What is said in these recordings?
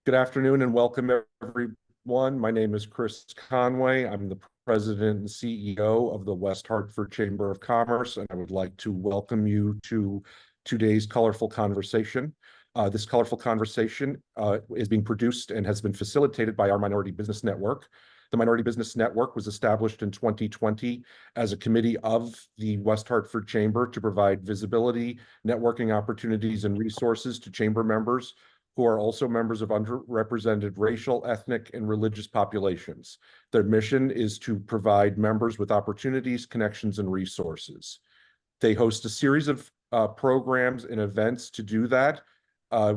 Good afternoon and welcome everyone. My name is Chris Conway. I'm the President and CEO of the West Hartford Chamber of Commerce, and I would like to welcome you to today's colorful conversation. This colorful conversation is being produced and has been facilitated by our Minority Business Network. The Minority Business Network was established in 2020 as a committee of the West Hartford Chamber to provide visibility, networking opportunities, and resources to chamber members who are also members of underrepresented racial, ethnic, and religious populations. Their mission is to provide members with opportunities, connections, and resources. They host a series of programs and events to do that,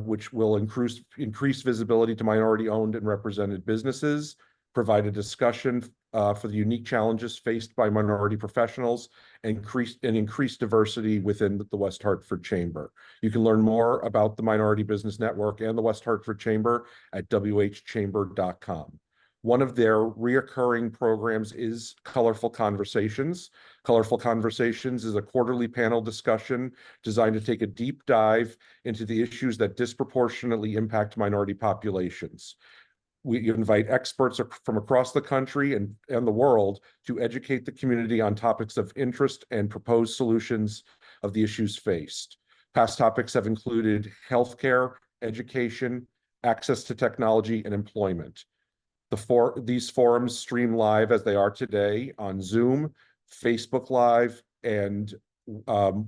which will increase visibility to minority-owned and represented businesses, provide a discussion for the unique challenges faced by minority professionals, and increase diversity within the West Hartford Chamber. You can learn more about the Minority Business Network and the West Hartford Chamber at whchamber.com. One of their reoccurring programs is Colorful Conversations. Colorful Conversations is a quarterly panel discussion designed to take a deep dive into the issues that disproportionately impact minority populations. We invite experts from across the country and the world to educate the community on topics of interest and propose solutions of the issues faced. Past topics have included healthcare, education, access to technology, and employment. These forums stream live as they are today on Zoom, Facebook Live, and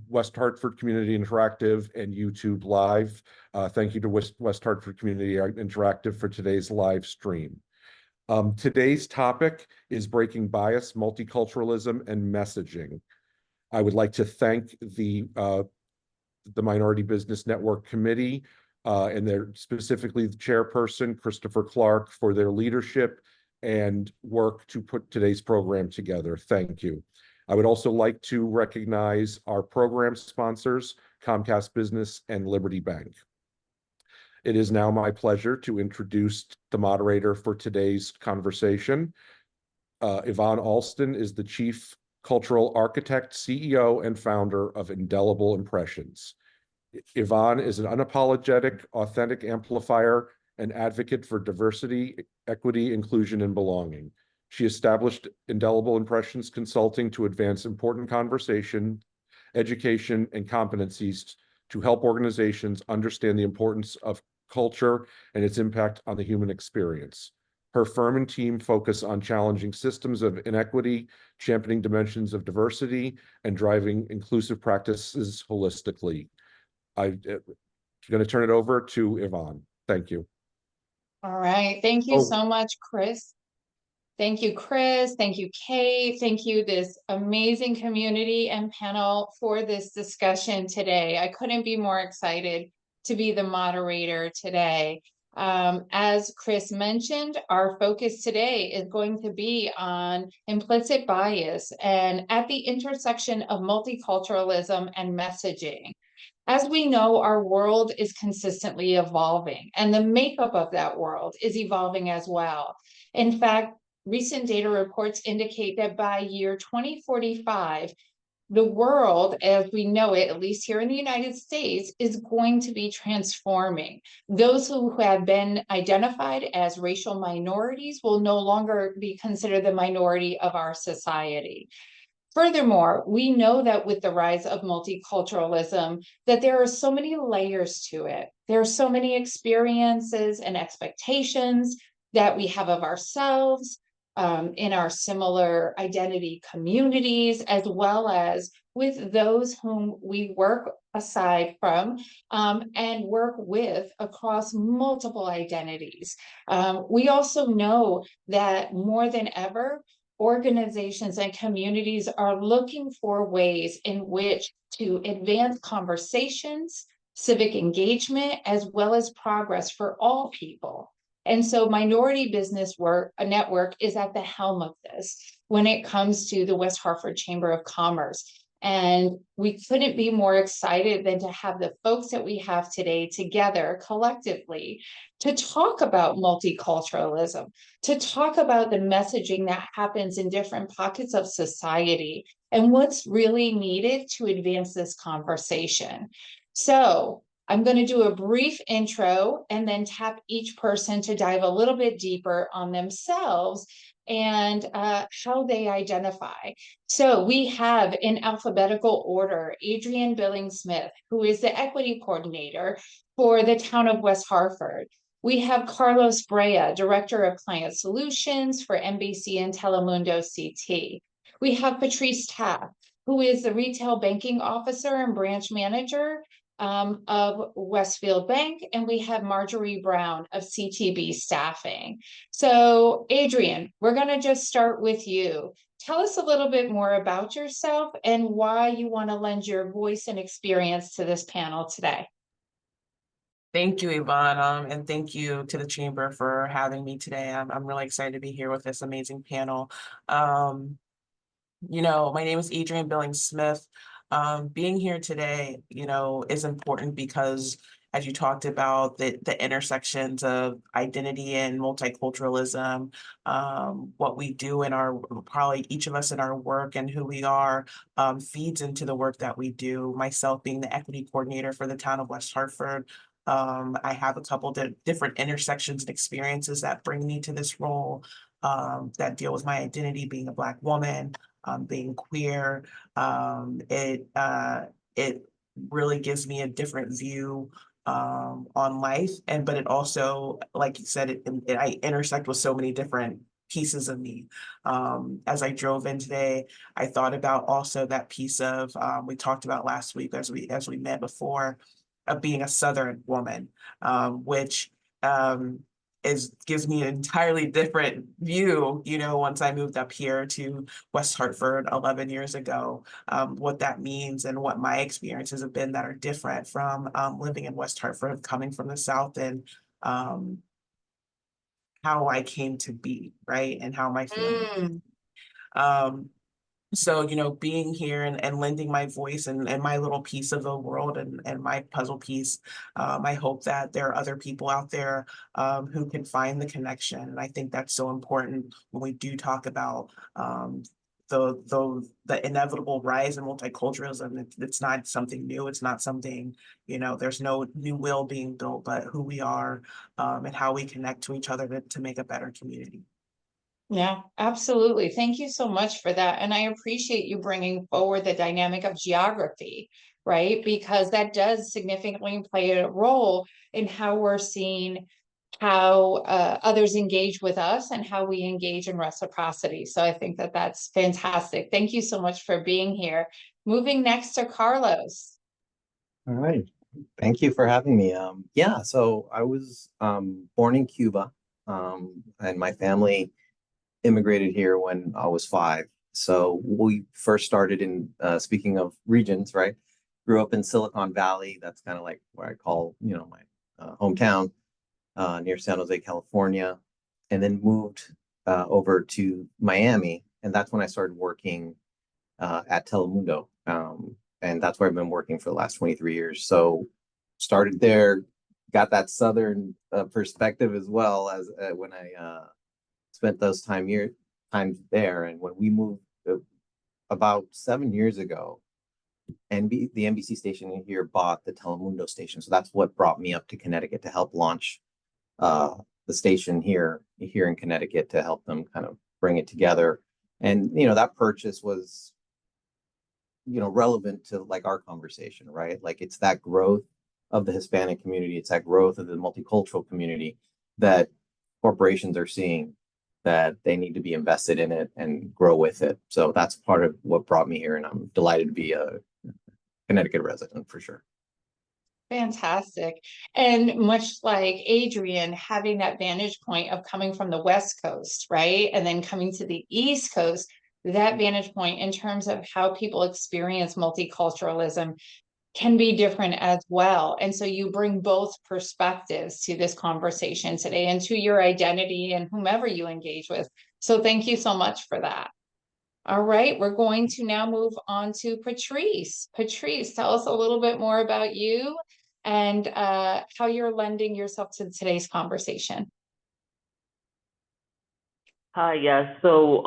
West Hartford Community Interactive and YouTube Live. Thank you to West Hartford Community Interactive for today's live stream. Today's topic is breaking bias, multiculturalism, and messaging. I would like to thank the Minority Business Network Committee and specifically the chairperson, Christopher Clark, for their leadership and work to put today's program together. Thank you. I would also like to recognize our program sponsors, Comcast Business and Liberty Bank. It is now my pleasure to introduce the moderator for today's conversation. Yvonne Alston is the Chief Cultural Architect, CEO, and founder of Indelible Impressions. Yvonne is an unapologetic, authentic amplifier and advocate for diversity, equity, inclusion, and belonging. She established Indelible Impressions Consulting to advance important conversation, education, and competencies to help organizations understand the importance of culture and its impact on the human experience. Her firm and team focus on challenging systems of inequity, championing dimensions of diversity, and driving inclusive practices holistically. I'm going to turn it over to Yvonne. Thank you. All right. Thank you so much, Chris. Thank you, Chris. Thank you, Kate. Thank you, this amazing community and panel for this discussion today. I couldn't be more excited to be the moderator today. As Chris mentioned, our focus today is going to be on implicit bias and at the intersection of multiculturalism and messaging. As we know, our world is consistently evolving, and the makeup of that world is evolving as well. In fact, recent data reports indicate that by year 2045, the world, as we know it, at least here in the United States, is going to be transforming. Those who have been identified as racial minorities will no longer be considered the minority of our society. Furthermore, we know that with the rise of multiculturalism, that there are so many layers to it. There are so many experiences and expectations that we have of ourselves, in our similar identity communities, as well as with those whom we work aside from and work with across multiple identities. We also know that more than ever, organizations and communities are looking for ways in which to advance conversations, civic engagement, as well as progress for all people. And so Minority Business Network is at the helm of this when it comes to the West Hartford Chamber of Commerce. And we couldn't be more excited than to have the folks that we have today together collectively to talk about multiculturalism, to talk about the messaging that happens in different pockets of society and what's really needed to advance this conversation. So I'm going to do a brief intro and then tap each person to dive a little bit deeper on themselves and how they identify. So we have in alphabetical order, Adrienne Billing-Smith, who is the equity coordinator for the town of West Hartford. We have Carlos Brea, Director of Client Solutions for NBC and Telemundo CT. We have Patrice Taft, who is the Retail Banking Officer and Branch Manager of Westfield Bank, and we have Marjorie Brown of CTB Staffing. So, Adrienne, we're going to just start with you. Tell us a little bit more about yourself and why you want to lend your voice and experience to this panel today. Thank you, Yvonne, and thank you to the Chamber for having me today. I'm really excited to be here with this amazing panel. My name is Adrienne Billing-Smith. Being here today, is important because, as you talked about, the intersections of identity and multiculturalism, what we do in probably each of us in our work and who we are, feeds into the work that we do. Myself being the equity coordinator for the town of West Hartford, I have a couple of different intersections and experiences that bring me to this role, that deal with my identity, being a Black woman, being queer. It really gives me a different view on life, but it also, like you said, I intersect with so many different pieces of me. As I drove in today, I thought about also that piece of we talked about last week as we met before, of being a Southern woman, which gives me an entirely different view, once I moved up here to West Hartford 11 years ago, what that means and what my experiences have been that are different from living in West Hartford, coming from the South, and how I came to be, right? And how my family. So, being here and lending my voice and my little piece of the world and my puzzle piece, I hope that there are other people out there who can find the connection. And I think that's so important when we do talk about the inevitable rise in multiculturalism. It's not something new. It's not something, there's no new will being built, but who we are and how we connect to each other to make a better community. Yeah, absolutely. Thank you so much for that. And I appreciate you bringing forward the dynamic of geography, right? Because that does significantly play a role in how we're seeing how others engage with us and how we engage in reciprocity. So I think that that's fantastic. Thank you so much for being here. Moving next to Carlos. All right. Thank you for having me. Yeah, so I was born in Cuba, and my family immigrated here when I was 5. So we first started in, speaking of regions, right? Grew up in Silicon Valley. That's kind of like where I call, my hometown, near San Jose, California, and then moved over to Miami. And that's when I started working at Telemundo. And that's where I've been working for the last 23 years. So started there, got that Southern perspective as well as when I spent those times there. And when we moved about 7 years ago, the NBC station here bought the Telemundo station. So that's what brought me up to Connecticut to help launch the station here in Connecticut, to help them kind of bring it together. And, that purchase was, relevant to like our conversation, right? Like it's that growth of the Hispanic community. It's that growth of the multicultural community that corporations are seeing, that they need to be invested in it and grow with it. So that's part of what brought me here, and I'm delighted to be a Connecticut resident for sure. Fantastic. And much like Adrienne, having that vantage point of coming from the West Coast, right? And then coming to the East Coast, that vantage point in terms of how people experience multiculturalism can be different as well. And so you bring both perspectives to this conversation today and to your identity and whomever you engage with. So thank you so much for that. All right, we're going to now move on to Patrice. Patrice, tell us a little bit more about you and how you're lending yourself to today's conversation. Hi, yes. So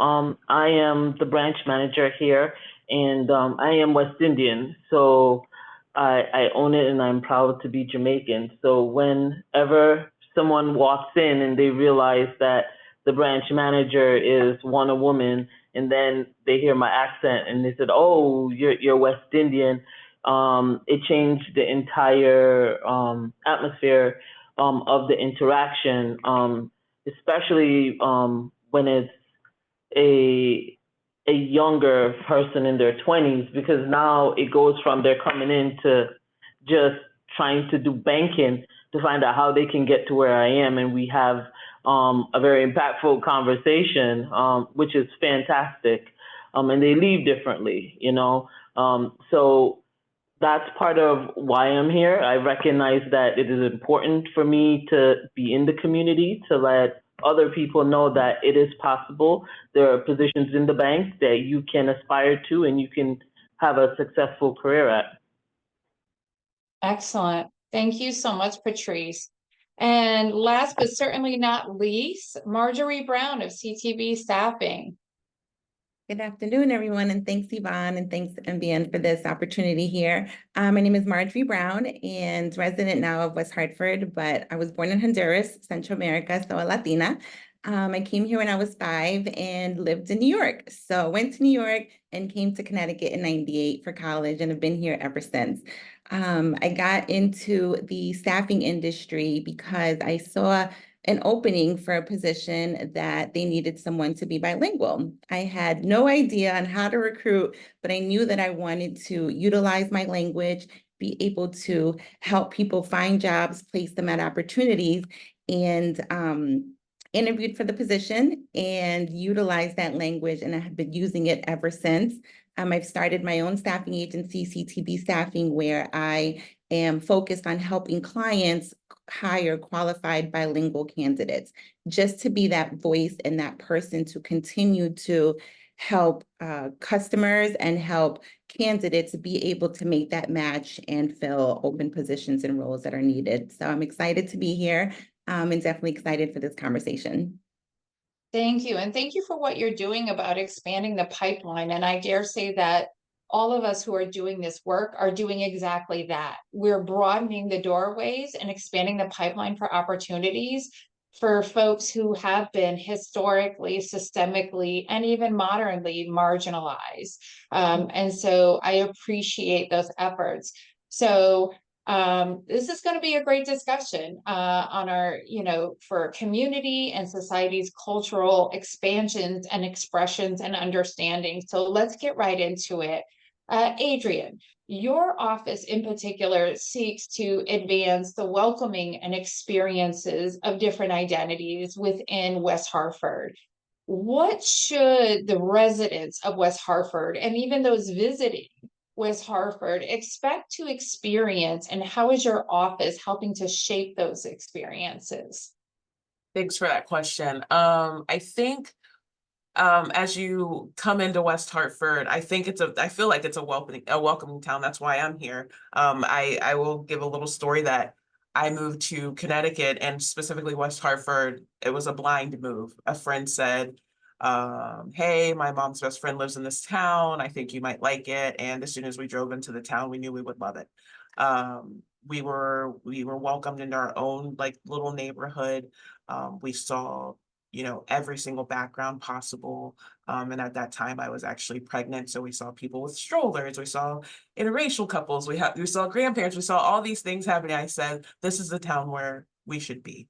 I am the branch manager here, and I am West Indian. So I own it and I'm proud to be Jamaican. So whenever someone walks in and they realize that the branch manager is a woman, and then they hear my accent and they said, "Oh, you're West Indian," it changed the entire atmosphere of the interaction, especially when it's a a younger person in their 20s, because now it goes from they're coming in to just trying to do banking to find out how they can get to where I am, and we have a very impactful conversation, which is fantastic, and they leave differently, you know. So that's part of why I'm here. I recognize that it is important for me to be in the community, to let other people know that it is possible. There are positions in the bank that you can aspire to and you can have a successful career at. Excellent. Thank you so much, Patrice. And last but certainly not least, Marjorie Brown of CTB Staffing. Good afternoon, everyone, and thanks, Yvonne, and thanks, MBN, for this opportunity here. My name is Marjorie Brown, and resident now of West Hartford, but I was born in Honduras, Central America, so a Latina. I came here when I was 5 and lived in New York. So went to New York and came to Connecticut in '98 for college and have been here ever since. I got into the staffing industry because I saw an opening for a position that they needed someone to be bilingual. I had no idea on how to recruit, but I knew that I wanted to utilize my language, be able to help people find jobs, place them at opportunities, and interviewed for the position and utilized that language, and I have been using it ever since. I've started my own staffing agency, CTB Staffing, where I am focused on helping clients hire qualified bilingual candidates, just to be that voice and that person to continue to help customers and help candidates be able to make that match and fill open positions and roles that are needed. So I'm excited to be here, and definitely excited for this conversation. Thank you. And thank you for what you're doing about expanding the pipeline. And I dare say that all of us who are doing this work are doing exactly that. We're broadening the doorways and expanding the pipeline for opportunities for folks who have been historically, systemically, and even modernly marginalized. And so I appreciate those efforts. So this is going to be a great discussion on our, for community and society's cultural expansions and expressions and understanding. So let's get right into it. Adrian, your office in particular seeks to advance the welcoming and experiences of different identities within West Hartford. What should the residents of West Hartford and even those visiting West Hartford expect to experience, and how is your office helping to shape those experiences? Thanks for that question. I think as you come into West Hartford, I feel like it's a welcoming town. That's why I'm here. I will give a little story that I moved to Connecticut, and specifically West Hartford. It was a blind move. A friend said, hey, my mom's best friend lives in this town. I think you might like it. And as soon as we drove into the town, we knew we would love it. We were welcomed into our own little neighborhood. We saw every single background possible. And at that time I was actually pregnant. So we saw people with strollers, we saw interracial couples, we saw grandparents, we saw all these things happening. I said, this is the town where we should be.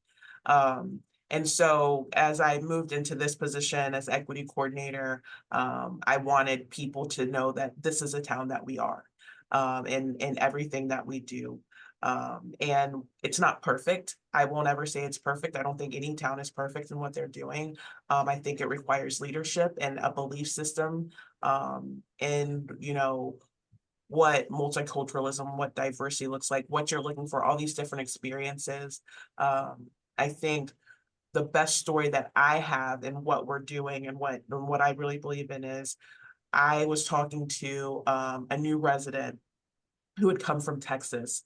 And so as I moved into this position as equity coordinator, I wanted people to know that this is a town that we are, in everything that we do. And it's not perfect. I won't ever say it's perfect. I don't think any town is perfect in what they're doing. I think it requires leadership and a belief system, and what multiculturalism, what diversity looks like, what you're looking for, all these different experiences. I think the best story that I have in what we're doing and what I really believe in is, I was talking to a new resident who had come from Texas,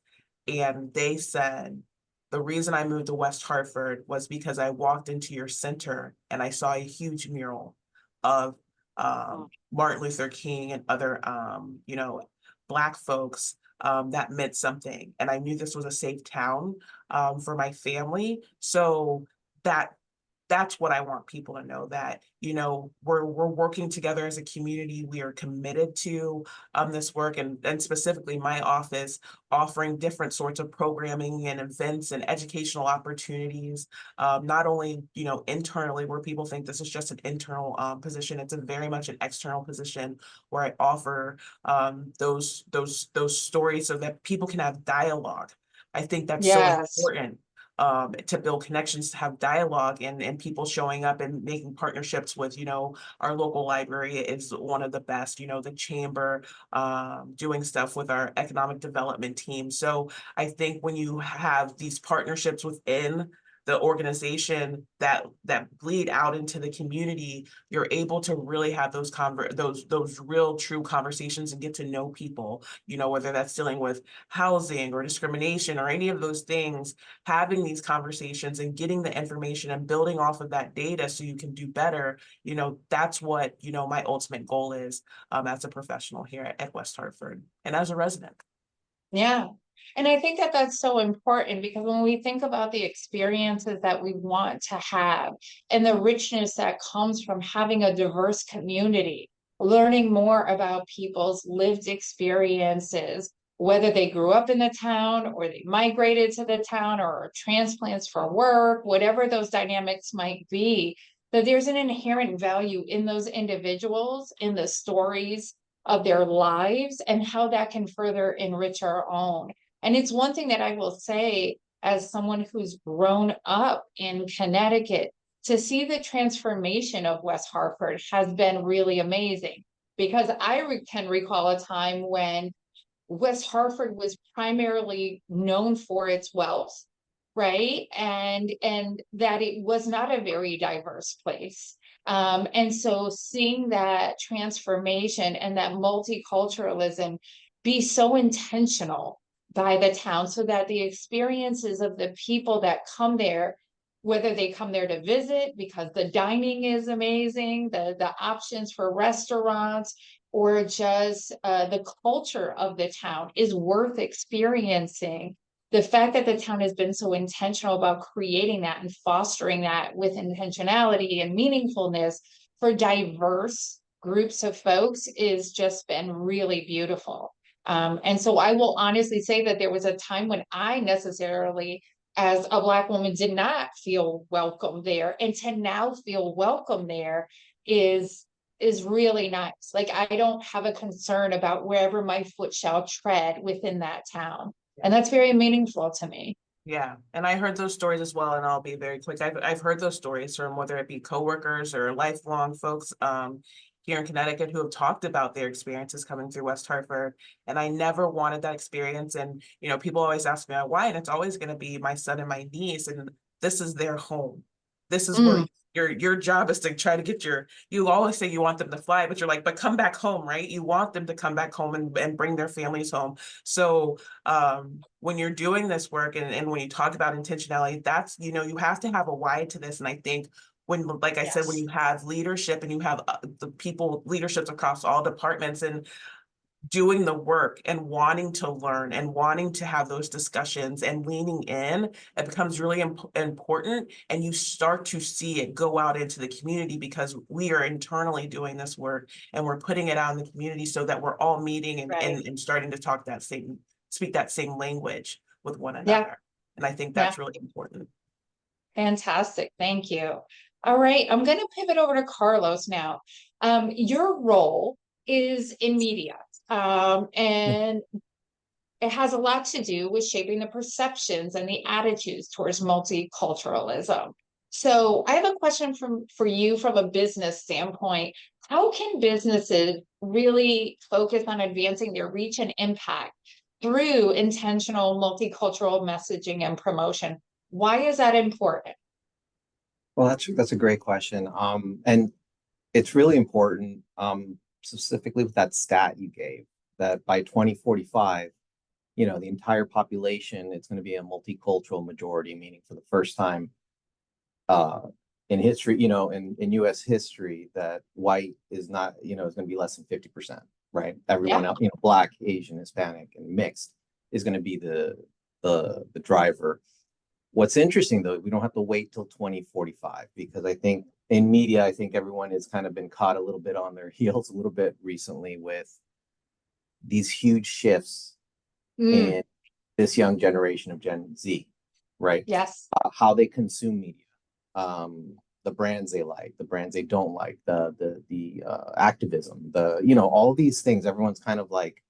and they said, the reason I moved to West Hartford was because I walked into your center and I saw a huge mural of Martin Luther King and other, Black folks that meant something. And I knew this was a safe town for my family. So that's what I want people to know, that, you know, we're working together as a community. We are committed to this work, and specifically my office offering different sorts of programming and events and educational opportunities, not only, you know, internally, where people think this is just an internal position. It's a very much an external position where I offer those stories so that people can have dialogue. I think that's so Yes. important, to build connections, to have dialogue, and people showing up and making partnerships with, you know, our local library is one of the best, you know, the chamber, doing stuff with our economic development team. So I think when you have these partnerships within the organization that bleed out into the community, you're able to really have those real true conversations and get to know people, you know, whether that's dealing with housing or discrimination or any of those things. Having these conversations and getting the information and building off of that data so you can do better, you know, that's what, you know, my ultimate goal is, as a professional here at West Hartford and as a resident. Yeah. And I think that that's so important, because when we think about the experiences that we want to have and the richness that comes from having a diverse community, learning more about people's lived experiences, whether they grew up in the town or they migrated to the town or transplants for work, whatever those dynamics might be, that there's an inherent value in those individuals, in the stories of their lives, and how that can further enrich our own. And it's one thing that I will say, as someone who's grown up in Connecticut, to see the transformation of West Hartford has been really amazing, because I can recall a time when West Hartford was primarily known for its wealth, right? And that it was not a very diverse place. And so seeing that transformation and that multiculturalism be so intentional by the town, so that the experiences of the people that come there, whether they come there to visit because the dining is amazing, the options for restaurants, or just the culture of the town is worth experiencing. The fact that the town has been so intentional about creating that and fostering that with intentionality and meaningfulness for diverse groups of folks is just been really beautiful. And so I will honestly say that there was a time when I necessarily, as a Black woman, did not feel welcome there. And to now feel welcome there is really nice. Like, I don't have a concern about wherever my foot shall tread within that town. And that's very meaningful to me. Yeah, and I heard those stories as well, and I'll be very quick. I've heard those stories from whether it be coworkers or lifelong folks here in Connecticut who have talked about their experiences coming through West Hartford. And I never wanted that experience. And, you know, people always ask me why, and it's always going to be my son and my niece, and this is their home. This is where your job is to try to get you always say you want them to fly, but you're like, but come back home, right? You want them to come back home and bring their families home. So when you're doing this work, and when you talk about intentionality, that's, you know, you have to have a why to this. And I think when, like I said, when you have leadership and you have the people, leaderships across all departments, and doing the work and wanting to learn and wanting to have those discussions and leaning in, it becomes really important. And you start to see it go out into the community, because we are internally doing this work and we're putting it out in the community so that we're all meeting and starting to speak that same language with one another. And I think that's really important. Fantastic. Thank you. All right. I'm going to pivot over to Carlos now. Your role is in media. And it has a lot to do with shaping the perceptions and the attitudes towards multiculturalism. So I have a question for you from a business standpoint. How can businesses really focus on advancing their reach and impact through intentional multicultural messaging and promotion? Why is that important? Well, that's a great question. And it's really important, specifically with that stat you gave, that by 2045, you know, the entire population, it's going to be a multicultural majority, meaning for the first time in history, you know, in US history, that white is not, you know, is going to be less than 50%, right? Everyone else, Black, Asian, Hispanic, and mixed is going to be the driver. What's interesting though, we don't have to wait till 2045, because I think in media, I think everyone has kind of been caught a little bit on their heels a little bit recently with these huge shifts in this young generation of Gen Z, right? Yes. How they consume media, the brands they like, the brands they don't like, the activism, all these things. Everyone's kind of like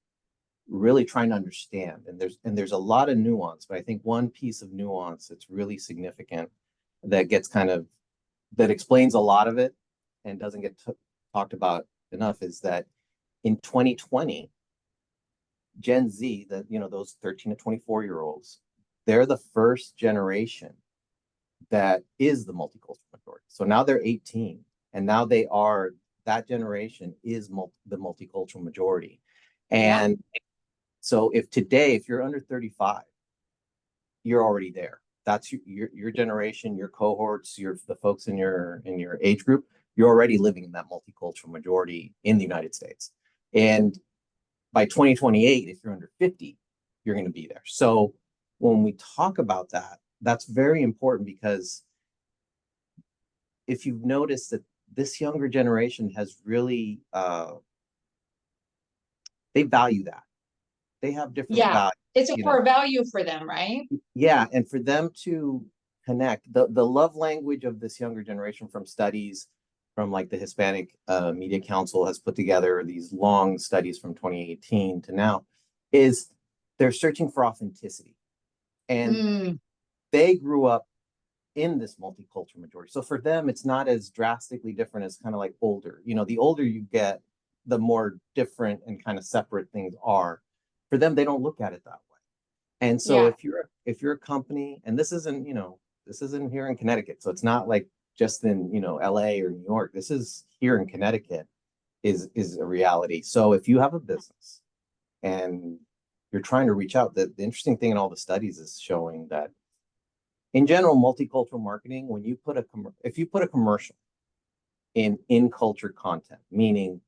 really trying to understand, and there's a lot of nuance, but I think one piece of nuance that's really significant that gets that explains a lot of it and doesn't get talked about enough is that in 2020, Gen Z, those 13 to 24-year-olds, they're the first generation that is the multicultural majority. So now they're 18, and now that generation is the multicultural majority. And so if you're under 35, you're already there. That's your generation, your cohorts, the folks in your age group, you're already living in that multicultural majority in the United States. And by 2028, if you're under 50, you're going to be there. So when we talk about that, that's very important, because if you've noticed that this younger generation has really, they value that. They have different values. It's a core value for them, right? Yeah, and for them to connect, the love language of this younger generation, from studies from like the Hispanic Media Council has put together these long studies from 2018 to now, is they're searching for authenticity. And they grew up in this multicultural majority. So for them, it's not as drastically different as kind of like older. The older you get, the more different and kind of separate things are. For them, they don't look at it that way. And so if you're a company, and this isn't here in Connecticut, so it's not like just in LA or New York. This is here in Connecticut is a reality. So if you have a business and you're trying to reach out, the interesting thing in all the studies is showing that in general, multicultural marketing, if you put a commercial in culture content, meaning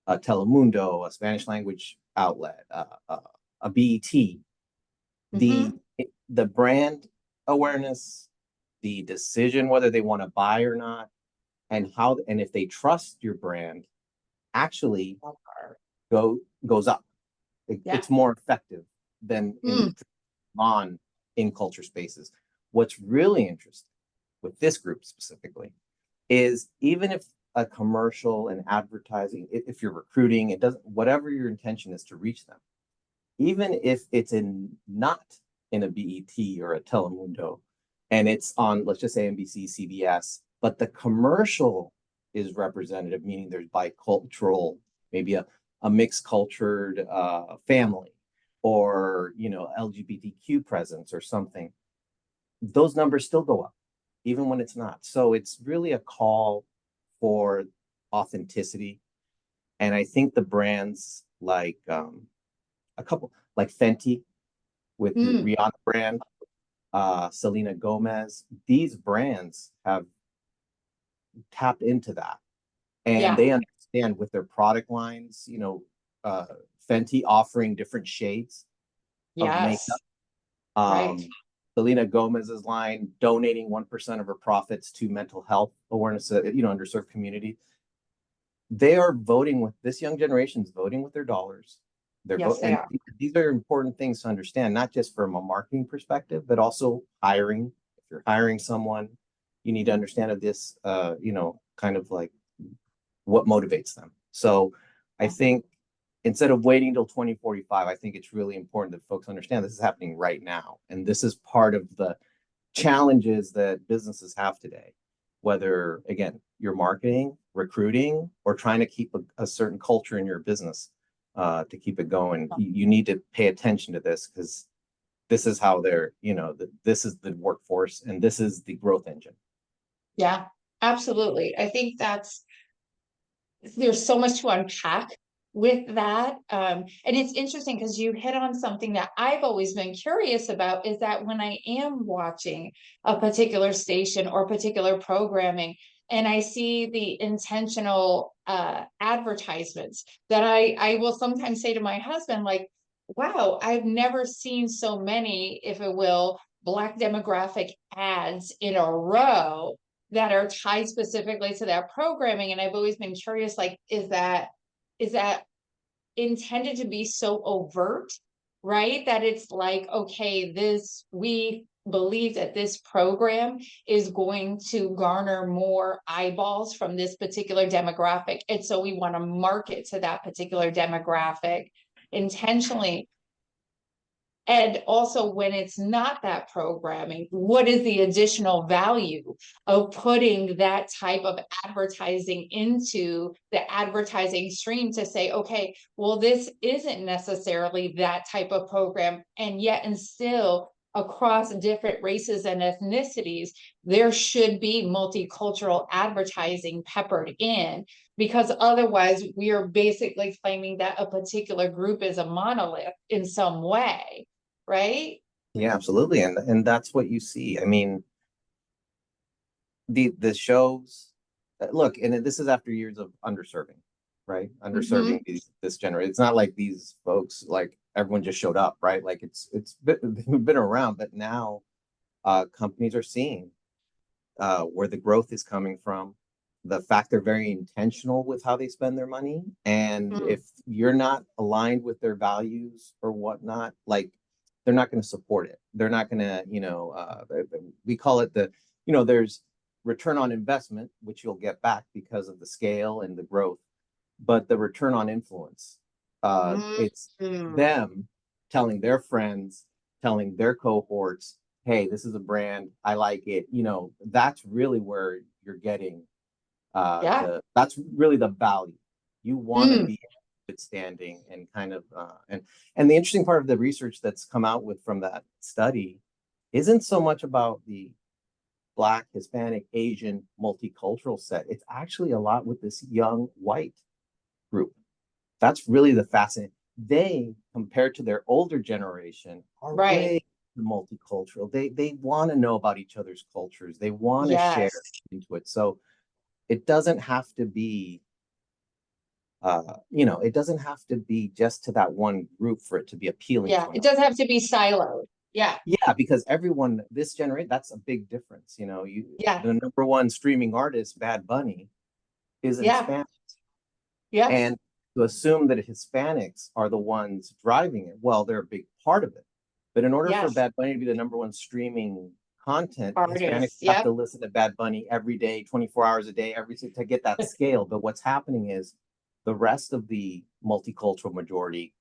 a Telemundo, a Spanish language outlet, a BET, the brand awareness, the decision whether they want to buy or not, and if they trust your brand, actually goes up. It's more effective than in culture spaces. What's really interesting with this group specifically is, even if a commercial and advertising, if you're recruiting, it doesn't, whatever your intention is to reach them, even if it's not in a BET or a Telemundo, and it's on, let's just say, NBC, CBS, but the commercial is representative, meaning there's bicultural, maybe a mixed cultured family, or LGBTQ presence or something, those numbers still go up, even when it's not. So it's really a call for authenticity. And I think the brands like a couple, like Fenty with the Rihanna brand, Selena Gomez, these brands have tapped into that. And they understand with their product lines, Fenty offering different shades of makeup. Selena Gomez's line, donating 1% of her profits to mental health awareness, underserved community. They are voting with, this young generation's voting with their dollars. These are important things to understand, not just from a marketing perspective, but also hiring. If you're hiring someone, you need to understand this, kind of like what motivates them. So I think instead of waiting until 2045, I think it's really important that folks understand this is happening right now. And this is part of the challenges that businesses have today, whether, again, you're marketing, recruiting, or trying to keep a certain culture in your business to keep it going. You need to pay attention to this, because this is how this is the workforce, and this is the growth engine. Yeah, absolutely. I think there's so much to unpack with that. And it's interesting because you hit on something that I've always been curious about, is that when I am watching a particular station or particular programming, and I see the intentional advertisements that I will sometimes say to my husband, like, wow, I've never seen so many, if it will, Black demographic ads in a row that are tied specifically to that programming. And I've always been curious, like, is that intended to be so overt, right? That it's like, okay, we believe that this program is going to garner more eyeballs from this particular demographic. And so we want to market to that particular demographic intentionally. And also, when it's not that programming, what is the additional value of putting that type of advertising into the advertising stream to say, okay, well, this isn't necessarily that type of program, and yet and still across different races and ethnicities, there should be multicultural advertising peppered in, because otherwise we are basically claiming that a particular group is a monolith in some way. Right? Yeah, absolutely. And that's what you see. I mean, the shows, look, and this is after years of underserving, right? Underserving this generation. It's not like these folks, like everyone just showed up, right? Like it's been around, but now companies are seeing where the growth is coming from, the fact they're very intentional with how they spend their money. And if you're not aligned with their values or whatnot, like they're not going to support it. They're not going to, we call it there's return on investment, which you'll get back because of the scale and the growth, but the return on influence, it's them telling their friends, telling their cohorts, hey, this is a brand, I like it. That's really where you're getting, that's really the value. You want to be good standing and kind of and the interesting part of the research that's come out from that study isn't so much about the Black, Hispanic, Asian multicultural set. It's actually a lot with this young white group. That's really the fascinating. They, compared to their older generation, are way multicultural. They want to know about each other's cultures. They want to share into it. So it doesn't have to be it doesn't have to be just to that one group for it to be appealing. Yeah, it doesn't have to be siloed. Yeah. Yeah, because everyone, this generation, that's a big difference. The number one streaming artist, Bad Bunny, is a Hispanic. Yeah. And to assume that Hispanics are the ones driving it, well, they're a big part of it. But in order for Bad Bunny to be the number one streaming content, Hispanics have to listen to Bad Bunny every day, 24 hours a day, to get that scale. But what's happening is the rest of the multicultural majority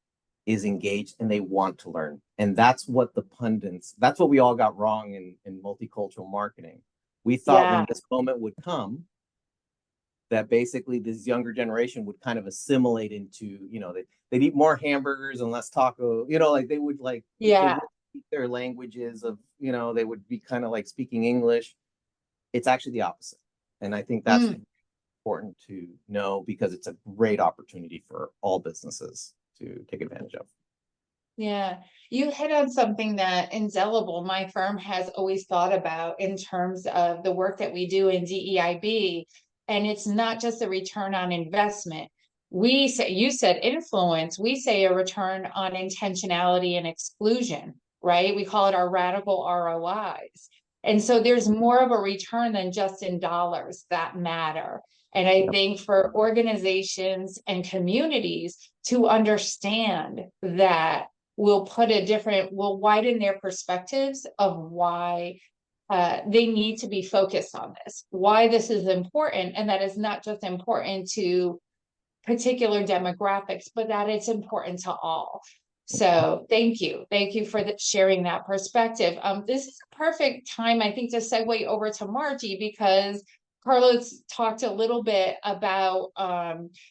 is engaged and they want to learn. And that's what that's what we all got wrong in multicultural marketing. We thought when this moment would come, that basically this younger generation would kind of assimilate into, they'd eat more hamburgers and less taco, like they would they would speak their languages of, they would be kind of like speaking English. It's actually the opposite. And I think that's important to know because it's a great opportunity for all businesses to take advantage of. Yeah, you hit on something that indelible my firm has always thought about in terms of the work that we do in DEIB. And it's not just a return on investment. We say, you said influence, we say a return on intentionality and exclusion, right? We call it our radical ROIs. And so there's more of a return than just in dollars that matter. And I think for organizations and communities to understand that will widen their perspectives of why they need to be focused on this, why this is important, and that is not just important to particular demographics, but that it's important to all. So thank you for sharing that perspective. This is a perfect time, I think, to segue over to Margie, because Carlos talked a little bit about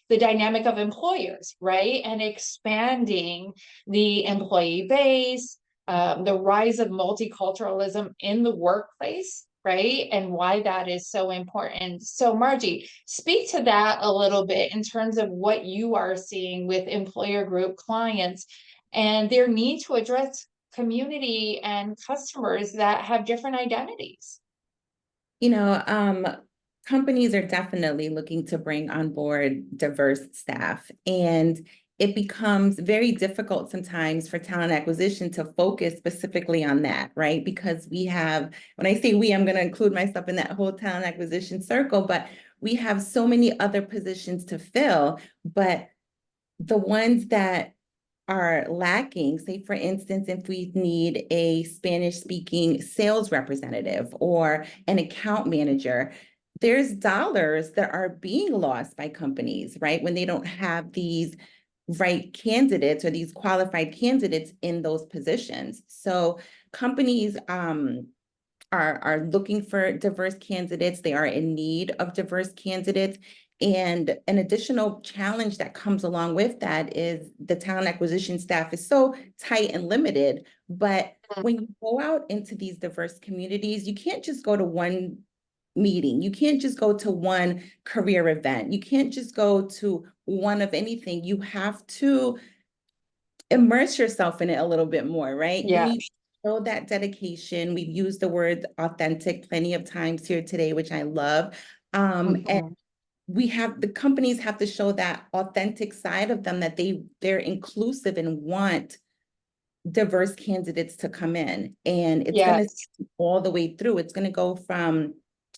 the dynamic of employers, right? And expanding the employee base, the rise of multiculturalism in the workplace, right? And why that is so important. So Margie, speak to that a little bit in terms of what you are seeing with employer group clients and their need to address community and customers that have different identities. companies are definitely looking to bring on board diverse staff, and it becomes very difficult sometimes for talent acquisition to focus specifically on that, right? Because we have, when I say we, I'm going to include myself in that whole talent acquisition circle, but we have so many other positions to fill, but the ones that are lacking, say for instance, if we need a Spanish speaking sales representative or an account manager, there's dollars that are being lost by companies, right? When they don't have these right candidates or these qualified candidates in those positions. So companies are looking for diverse candidates. They are in need of diverse candidates. And an additional challenge that comes along with that is the talent acquisition staff is so tight and limited. But when you go out into these diverse communities, you can't just go to one meeting. You can't just go to one career event. You can't just go to one of anything. You have to immerse yourself in it a little bit more, right? Yeah. You need to show that dedication. We've used the word authentic plenty of times here today, which I love. And the companies have to show that authentic side of them, that they're inclusive and want diverse candidates to come in. And it's going to all the way through. It's going to go from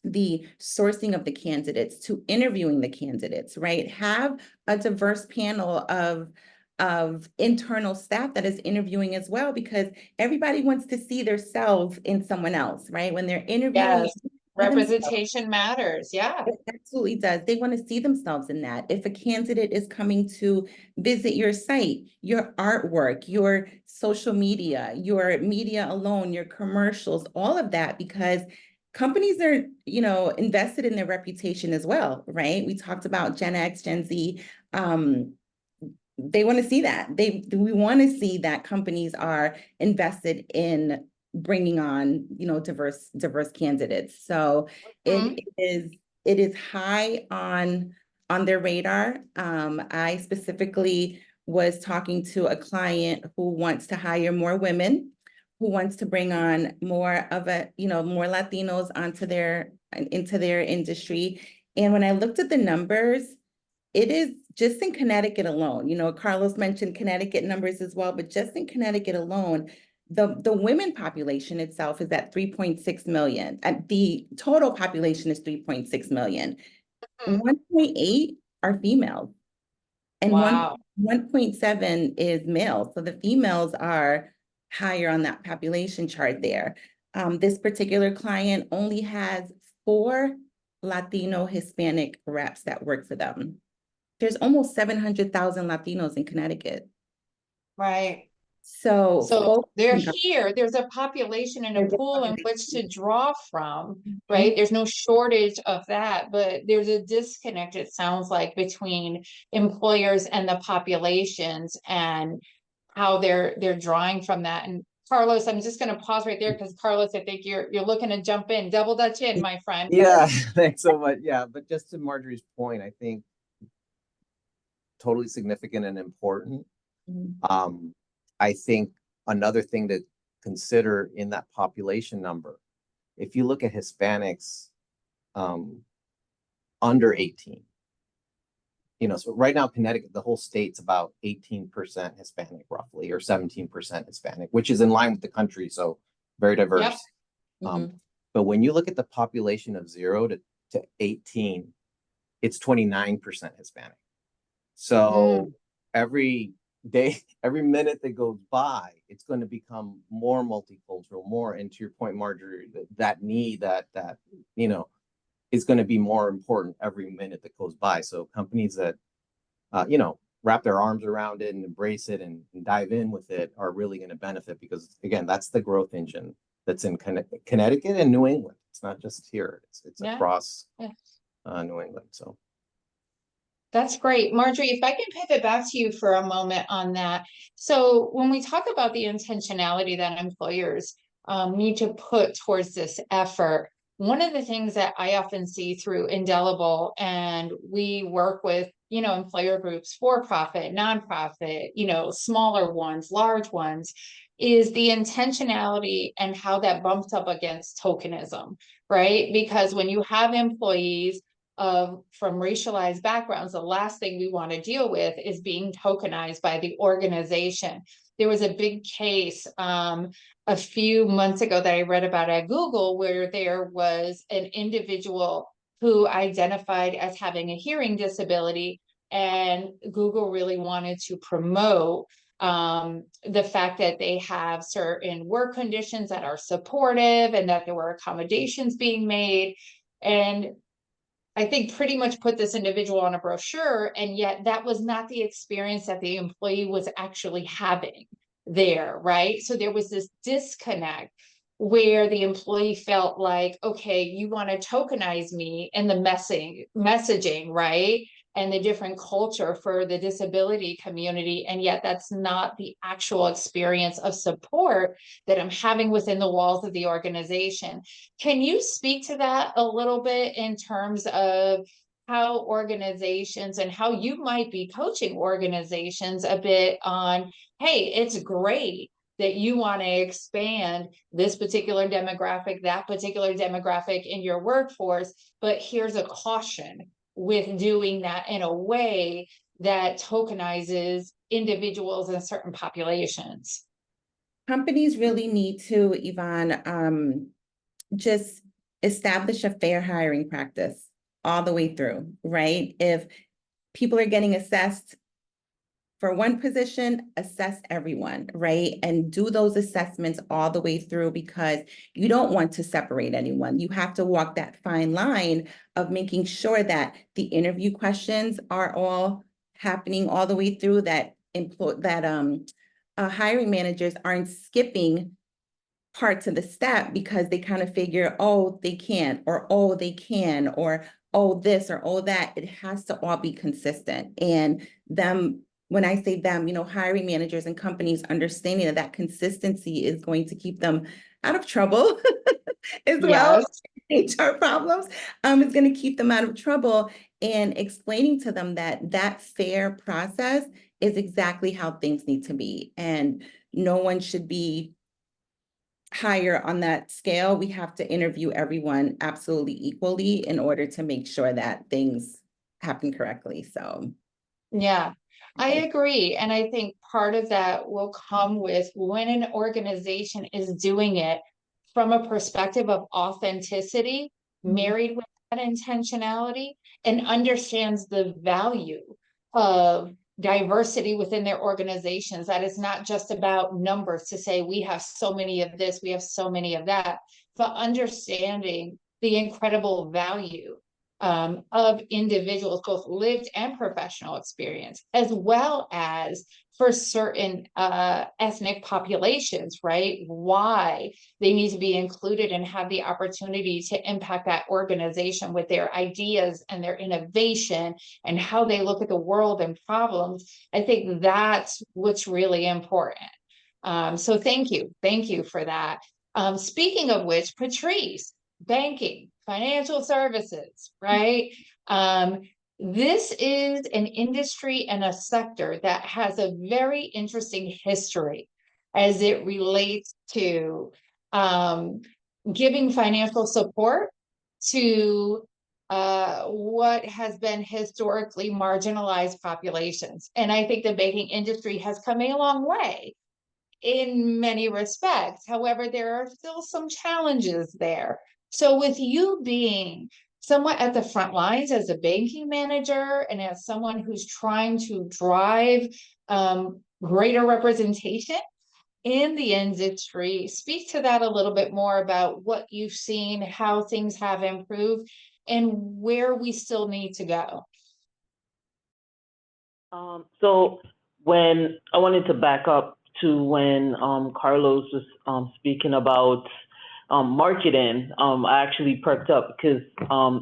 the sourcing of the candidates to interviewing the candidates, right? Have a diverse panel of internal staff that is interviewing as well, because everybody wants to see themselves in someone else, right? When they're interviewing, representation matters. Yeah. it absolutely does. They want to see themselves in that. If a candidate is coming to visit your site, your artwork, your social media, your media alone, your commercials, all of that, because companies are, invested in their reputation as well, right? We talked about Gen X, Gen Z. They want to see that. We want to see that companies are invested in bringing on, diverse candidates. So it is high on their radar. I specifically was talking to a client who wants to hire more women, who wants to bring on more Latinos into their industry. And when I looked at the numbers, it is just in Connecticut alone. Carlos mentioned Connecticut numbers as well, but just in Connecticut alone, the women population itself is at 3.6 million. The total population is 3.6 million. 1.8 are females, and 1.7 is males. So the females are higher on that population chart there. This particular client only has 4 Latino Hispanic reps that work for them. There's almost 700,000 Latinos in Connecticut. Right. So they're here. There's a population and a pool in which to draw from, right? There's no shortage of that, but there's a disconnect, it sounds like, between employers and the populations and how they're drawing from that. And Carlos, I'm just going to pause right there because Carlos, I think you're looking to jump in, double dutch in, my friend. Yeah, thanks so much. Yeah, but just to Marjorie's point, I think totally significant and important. I think another thing to consider in that population number, if you look at Hispanics under 18, so right now Connecticut, the whole state's about 18% Hispanic roughly, or 17% Hispanic, which is in line with the country, so very diverse. But when you look at the population of 0 to 18, it's 29% Hispanic. So every day, every minute that goes by, it's going to become more multicultural, more, and to your point, Marjorie, that need that is going to be more important every minute that goes by. So companies that wrap their arms around it and embrace it and dive in with it are really going to benefit, because again, that's the growth engine that's in Connecticut and New England. It's not just here, it's across New England. So that's great. Marjorie, if I can pivot back to you for a moment on that. So when we talk about the intentionality that employers need to put towards this effort, one of the things that I often see through Indelible, and we work with employer groups, for-profit, nonprofit, smaller ones, large ones, is the intentionality and how that bumps up against tokenism, right? Because when you have employees from racialized backgrounds, the last thing we want to deal with is being tokenized by the organization. There was a big case a few months ago that I read about at Google, where there was an individual who identified as having a hearing disability, and Google really wanted to promote the fact that they have certain work conditions that are supportive and that there were accommodations being made. And I think pretty much put this individual on a brochure, and yet that was not the experience that the employee was actually having there, right? So there was this disconnect where the employee felt like, okay, you want to tokenize me in the messaging, right? And the different culture for the disability community. And yet that's not the actual experience of support that I'm having within the walls of the organization. Can you speak to that a little bit in terms of how organizations and how you might be coaching organizations a bit on, hey, it's great that you want to expand this particular demographic, that particular demographic in your workforce, but here's a caution with doing that in a way that tokenizes individuals in certain populations? Companies really need to, Yvonne, just establish a fair hiring practice all the way through, right? If people are getting assessed for one position, assess everyone, right? And do those assessments all the way through, because you don't want to separate anyone. You have to walk that fine line of making sure that the interview questions are all happening all the way through, that hiring managers aren't skipping parts of the step because they kind of figure, oh, they can't, or oh, they can, or oh, this, or oh, that. It has to all be consistent. And when I say them, hiring managers and companies understanding that consistency is going to keep them out of trouble as well. HR problems is going to keep them out of trouble, and explaining to them that that fair process is exactly how things need to be. And no one should be higher on that scale. We have to interview everyone absolutely equally in order to make sure that things happen correctly. So, yeah. I agree. And I think part of that will come with when an organization is doing it from a perspective of authenticity, married with that intentionality, and understands the value of diversity within their organizations. That it's not just about numbers to say we have so many of this, we have so many of that, but understanding the incredible value of individuals, both lived and professional experience, as well as for certain ethnic populations, right? Why they need to be included and have the opportunity to impact that organization with their ideas and their innovation and how they look at the world and problems. I think that's what's really important. So thank you for that. Speaking of which, Patrice, banking, financial services, right? This is an industry and a sector that has a very interesting history as it relates to giving financial support to what has been historically marginalized populations. And I think the banking industry has come a long way in many respects. However, there are still some challenges there. So with you being somewhat at the front lines as a banking manager and as someone who's trying to drive greater representation in the industry, speak to that a little bit more about what you've seen, how things have improved, and where we still need to go. So when I wanted to back up to when Carlos was speaking about marketing, I actually perked up because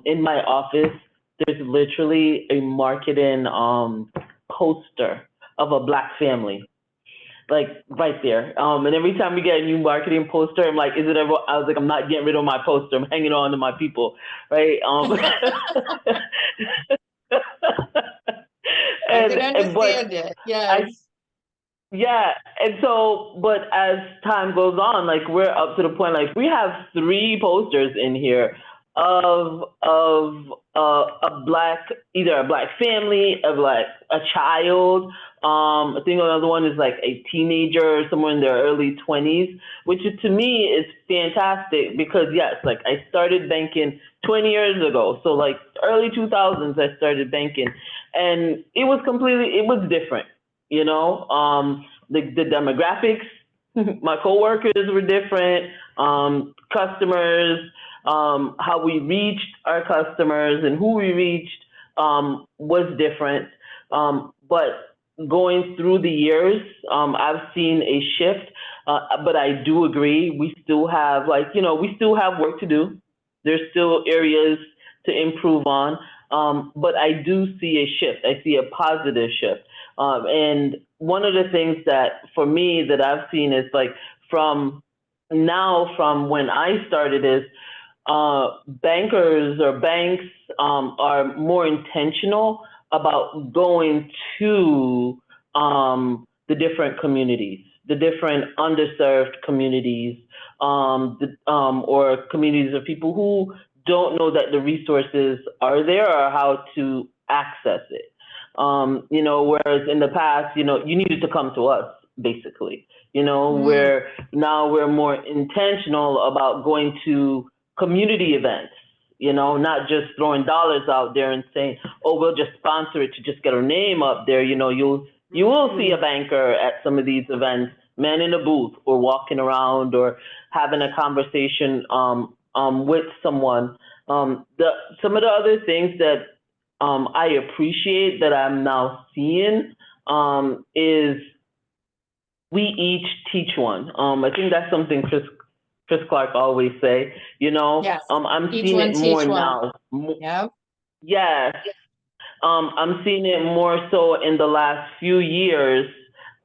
in my office, there's literally a marketing poster of a Black family, like right there. And every time we get a new marketing poster, I'm like, is it ever? I was like, I'm not getting rid of my poster. I'm hanging on to my people, right? I can but understand it. I Yes. yeah, and so, but as time goes on, like we're up to the point, like we have 3 posters in here of a black, either a black family, a child. I think another one is like a teenager, somewhere in their early 20s, which to me is fantastic because yes, like I started banking 20 years ago, so like early 2000s I started banking, and it was different. You know, the demographics, my coworkers were different, customers, how we reached our customers and who we reached was different. But going through the years, I've seen a shift, but I do agree, we still have we still have work to do. There's still areas to improve on, but I do see a shift. I see a positive shift. And one of the things that for me that I've seen is like from when I started is bankers or banks are more intentional about going to the different communities, the different underserved communities, or communities of people who don't know that the resources are there or how to access it. Whereas in the past, you needed to come to us, basically, where now we're more intentional about going to community events, not just throwing dollars out there and saying, oh, we'll just sponsor it to just get our name up there. You will see a banker at some of these events, man in a booth or walking around or having a conversation with someone. Some of the other things that I appreciate that I'm now seeing is we each teach one. I think that's something Chris Clark always say, Yes. I'm Each seeing one it more teach one. now. Yep. Yes. I'm seeing it more so in the last few years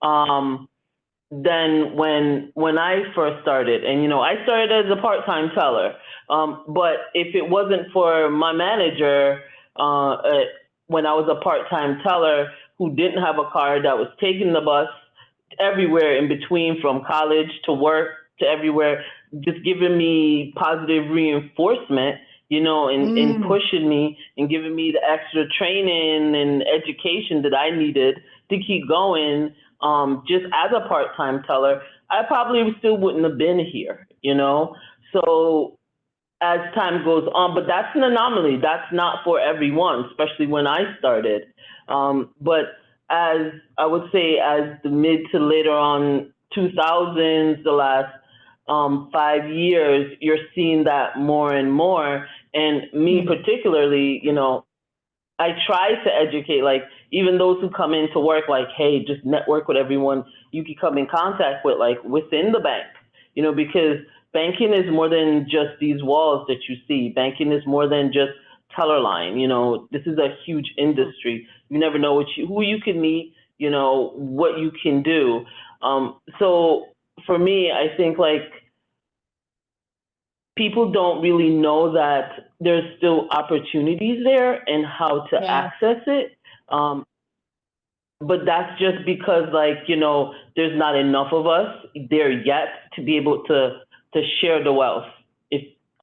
than when I first started. And, I started as a part-time teller. But if it wasn't for my manager, when I was a part-time teller who didn't have a car, that was taking the bus everywhere in between, from college to work to everywhere, just giving me positive reinforcement, and pushing me and giving me the extra training and education that I needed to keep going. Just as a part-time teller, I probably still wouldn't have been here, So as time goes on, but that's an anomaly. That's not for everyone, especially when I started. But as I would say, as the mid to later on 2000s, the last 5 years, you're seeing that more and more. And me particularly, I try to educate, like, even those who come into work, like, hey, just network with everyone you can come in contact with, like, within the bank, because banking is more than just these walls that you see. Banking is more than just teller line. This is a huge industry. You never know who you can meet, what you can do. So for me, I think, like, people don't really know that there's still opportunities there and how to access it. But that's just because, like, there's not enough of us there yet to be able to share the wealth.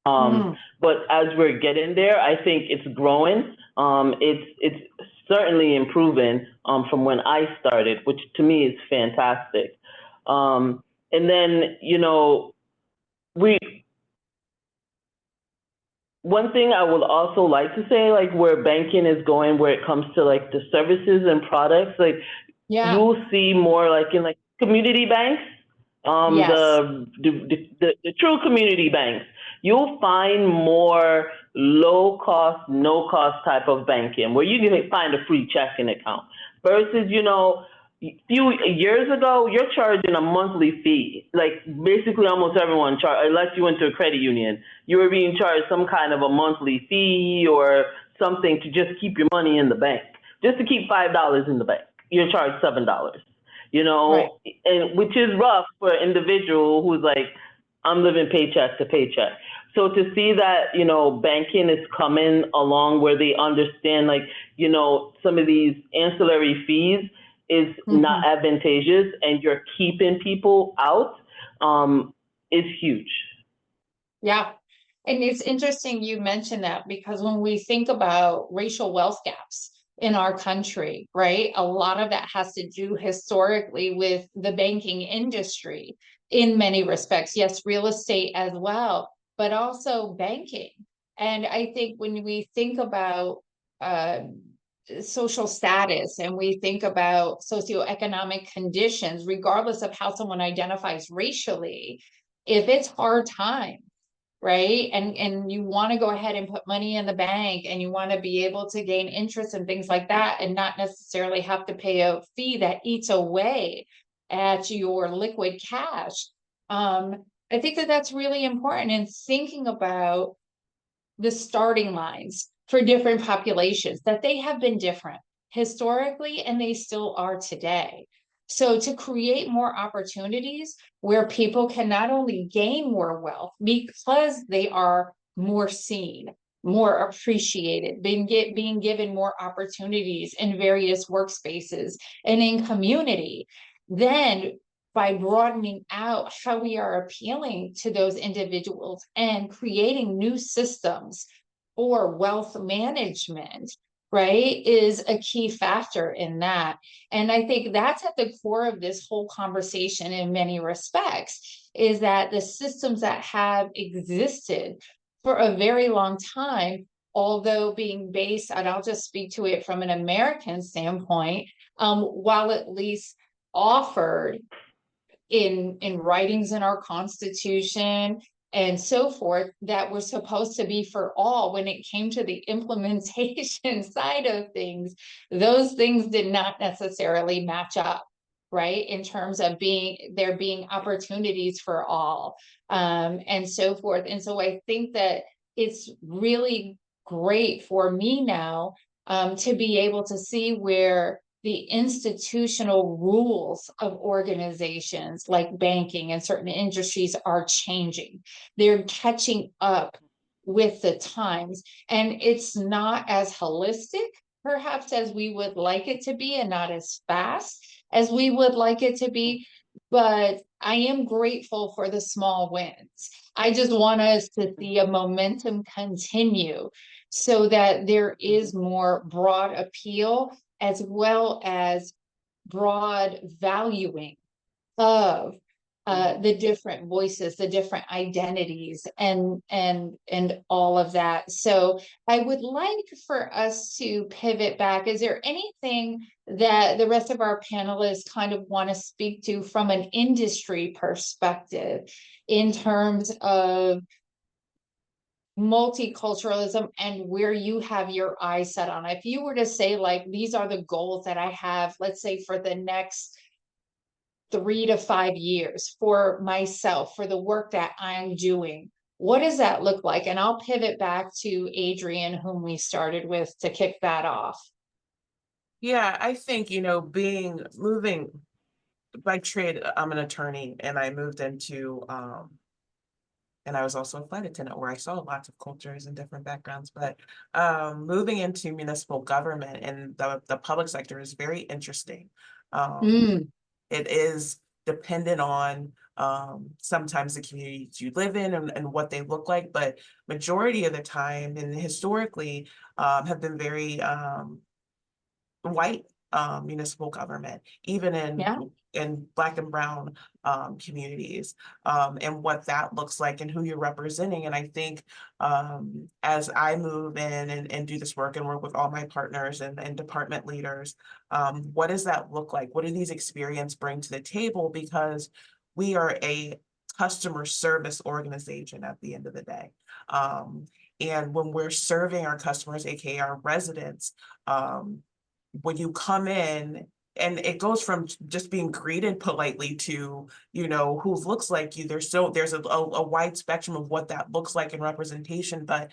But as we're getting there, I think it's growing. It's certainly improving from when I started, which to me is fantastic. And then, one thing I would also like to say, like, where banking is going, where it comes to, like, the services and products, like, you'll see more, like, in, like, community banks, the true community banks, you'll find more low cost, no cost type of banking where you can find a free checking account versus, a few years ago, you're charging a monthly fee. Like, basically almost everyone unless you went to a credit union, you were being charged some kind of a monthly fee or something to just keep your money in the bank. Just to keep $5 in the bank, you're charged $7, right. And which is rough for an individual who's like, I'm living paycheck to paycheck. So to see that, you know, banking is coming along where they understand, like, you know, some of these ancillary fees is not advantageous and you're keeping people out, is huge. Yeah. And it's interesting you mentioned that, because when we think about racial wealth gaps in our country, right, a lot of that has to do historically with the banking industry in many respects. Yes, real estate as well, but also banking. And I think when we think about social status and we think about socioeconomic conditions, regardless of how someone identifies racially, if it's hard time, right? And you want to go ahead and put money in the bank and you want to be able to gain interest and things like that, and not necessarily have to pay a fee that eats away at your liquid cash. I think that that's really important in thinking about the starting lines for different populations, that they have been different historically and they still are today. So to create more opportunities where people can not only gain more wealth because they are more seen, more appreciated, being given more opportunities in various workspaces and in community, then by broadening out how we are appealing to those individuals and creating new systems for wealth management, right, is a key factor in that. And I think that's at the core of this whole conversation in many respects, is that the systems that have existed for a very long time, although being based, and I'll just speak to it from an American standpoint, while at least offered in writings in our Constitution and so forth, that were supposed to be for all, when it came to the implementation side of things, those things did not necessarily match up, right, in terms of there being opportunities for all, and so forth. And so I think that it's really great for me now, to be able to see where the institutional rules of organizations like banking and certain industries are changing. They're catching up with the times, and it's not as holistic, perhaps, as we would like it to be, and not as fast as we would like it to be. But I am grateful for the small wins. I just want us to see a momentum continue so that there is more broad appeal, as well as broad valuing of the different voices, the different identities, and all of that. So I would like for us to pivot back. Is there anything that the rest of our panelists kind of want to speak to from an industry perspective in terms of multiculturalism and where you have your eyes set on? If you were to say, like, these are the goals that I have, let's say for the next 3 to 5 years for myself, for the work that I'm doing, what does that look like? And I'll pivot back to Adrian, whom we started with, to kick that off. Yeah, I think, moving by trade, I'm an attorney, and I moved into, and I was also a flight attendant, where I saw lots of cultures and different backgrounds, but moving into municipal government and the public sector is very interesting. It is dependent on sometimes the communities you live in and what they look like, but majority of the time and historically have been very white municipal government, even in Black and brown communities, and what that looks like and who you're representing. And I think as I move in and do this work and work with all my partners and department leaders, what does that look like? What do these experiences bring to the table? Because we are a customer service organization at the end of the day. And when we're serving our customers, aka our residents, when you come in, and it goes from just being greeted politely to, who looks like you. There's a wide spectrum of what that looks like in representation, but,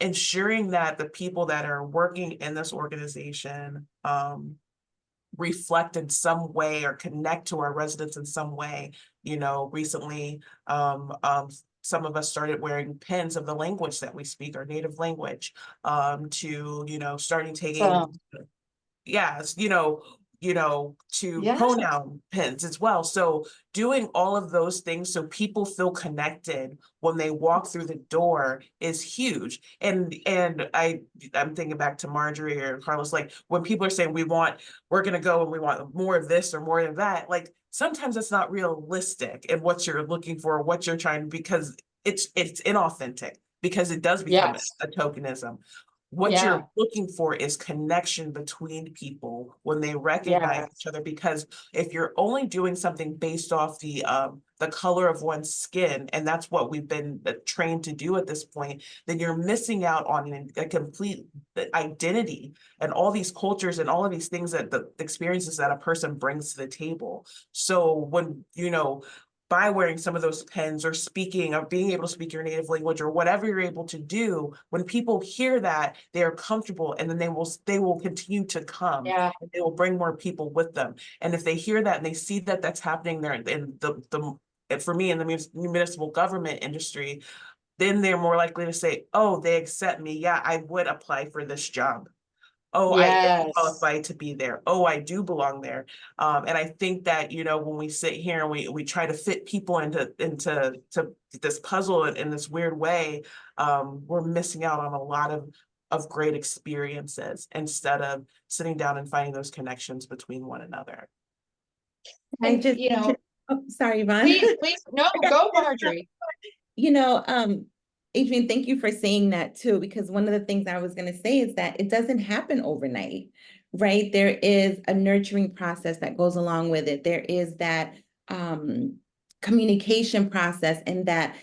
ensuring that the people that are working in this organization reflect in some way or connect to our residents in some way. Recently, some of us started wearing pins of the language that we speak, our native language, to, starting taking, So, yes, to yeah, pronoun pins as well. So doing all of those things so people feel connected when they walk through the door is huge. And I'm thinking back to Marjorie or Carlos, like when people are saying we're gonna go and we want more of this or more of that, like sometimes it's not realistic in what you're looking for, what you're trying, because it's inauthentic, because it does become yes, a tokenism. What yeah, you're looking for is connection between people when they recognize yes, each other, because if you're only doing something based off the color of one's skin, and that's what we've been trained to do at this point, then you're missing out on a complete identity and all these cultures and all of these things, that the experiences that a person brings to the table. So when, by wearing some of those pins or speaking or being able to speak your native language or whatever you're able to do, when people hear that, they are comfortable, and then they will continue to come, yeah, and they will bring more people with them. And if they hear that and they see that that's happening there in for me in the municipal government industry, then they're more likely to say, oh, they accept me. Yeah, I would apply for this job. Oh, I am yes, qualified to be there. Oh, I do belong there. And I think that, when we sit here and we try to fit people into this puzzle in this weird way, we're missing out on a lot of great experiences instead of sitting down and finding those connections between one another. I and just, oh, sorry, Yvonne. please, no, go, Marjorie. You know, Adrienne, thank you for saying that too, because one of the things I was going to say is that it doesn't happen overnight, right? There is a nurturing process that goes along with it. There is that communication process, and that,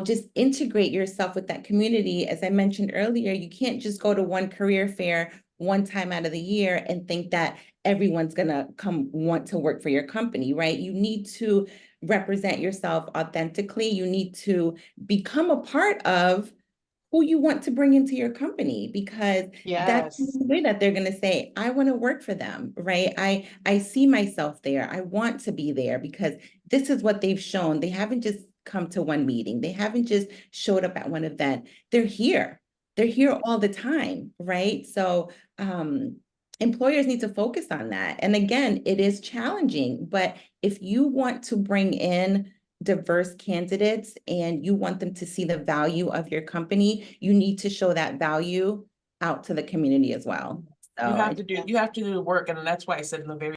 just integrate yourself with that community. As I mentioned earlier, you can't just go to one career fair one time out of the year and think that everyone's going to come want to work for your company, right? You need to represent yourself authentically. You need to become a part of who you want to bring into your company, because that's Yes, the way that they're going to say, I want to work for them, right? I see myself there. I want to be there because this is what they've shown. They haven't just come to one meeting. They haven't just showed up at one event. They're here. They're here all the time, right? So employers need to focus on that. And again, it is challenging, but if you want to bring in diverse candidates and you want them to see the value of your company, you need to show that value out to the community as well. So You have to do the work, and that's why I said in the very.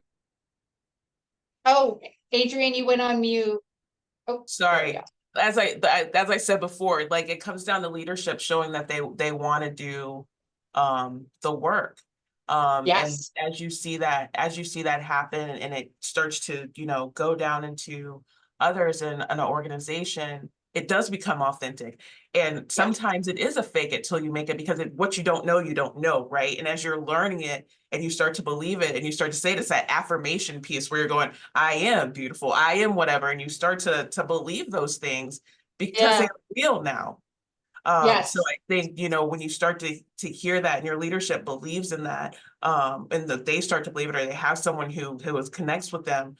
oh, Adrienne, you went on mute. Oh, Sorry. As I said before, like it comes down to leadership showing that they want to do the work. And yes, as you see that happen, and it starts to, go down into others in an organization, it does become authentic. And sometimes it is a fake it till you make it, because what you don't know, right? And as you're learning it and you start to believe it and you start to say it's that affirmation piece where you're going, I am beautiful, I am whatever, and you start to believe those things because yeah, they're real now. yes, So I think, when you start to hear that and your leadership believes in that, and that they start to believe it, or they have someone who connects with them,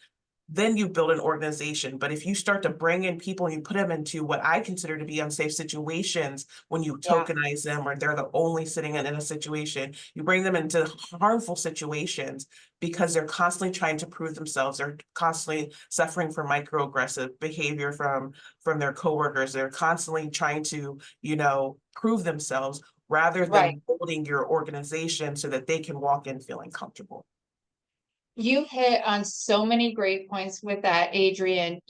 then you build an organization. But if you start to bring in people and you put them into what I consider to be unsafe situations, when you yeah, tokenize them, or they're the only sitting in a situation, you bring them into harmful situations because they're constantly trying to prove themselves. They're constantly suffering from microaggressive behavior from their coworkers. They're constantly trying to, prove themselves rather right. than building your organization so that they can walk in feeling comfortable. You hit on so many great points with that, Adrienne.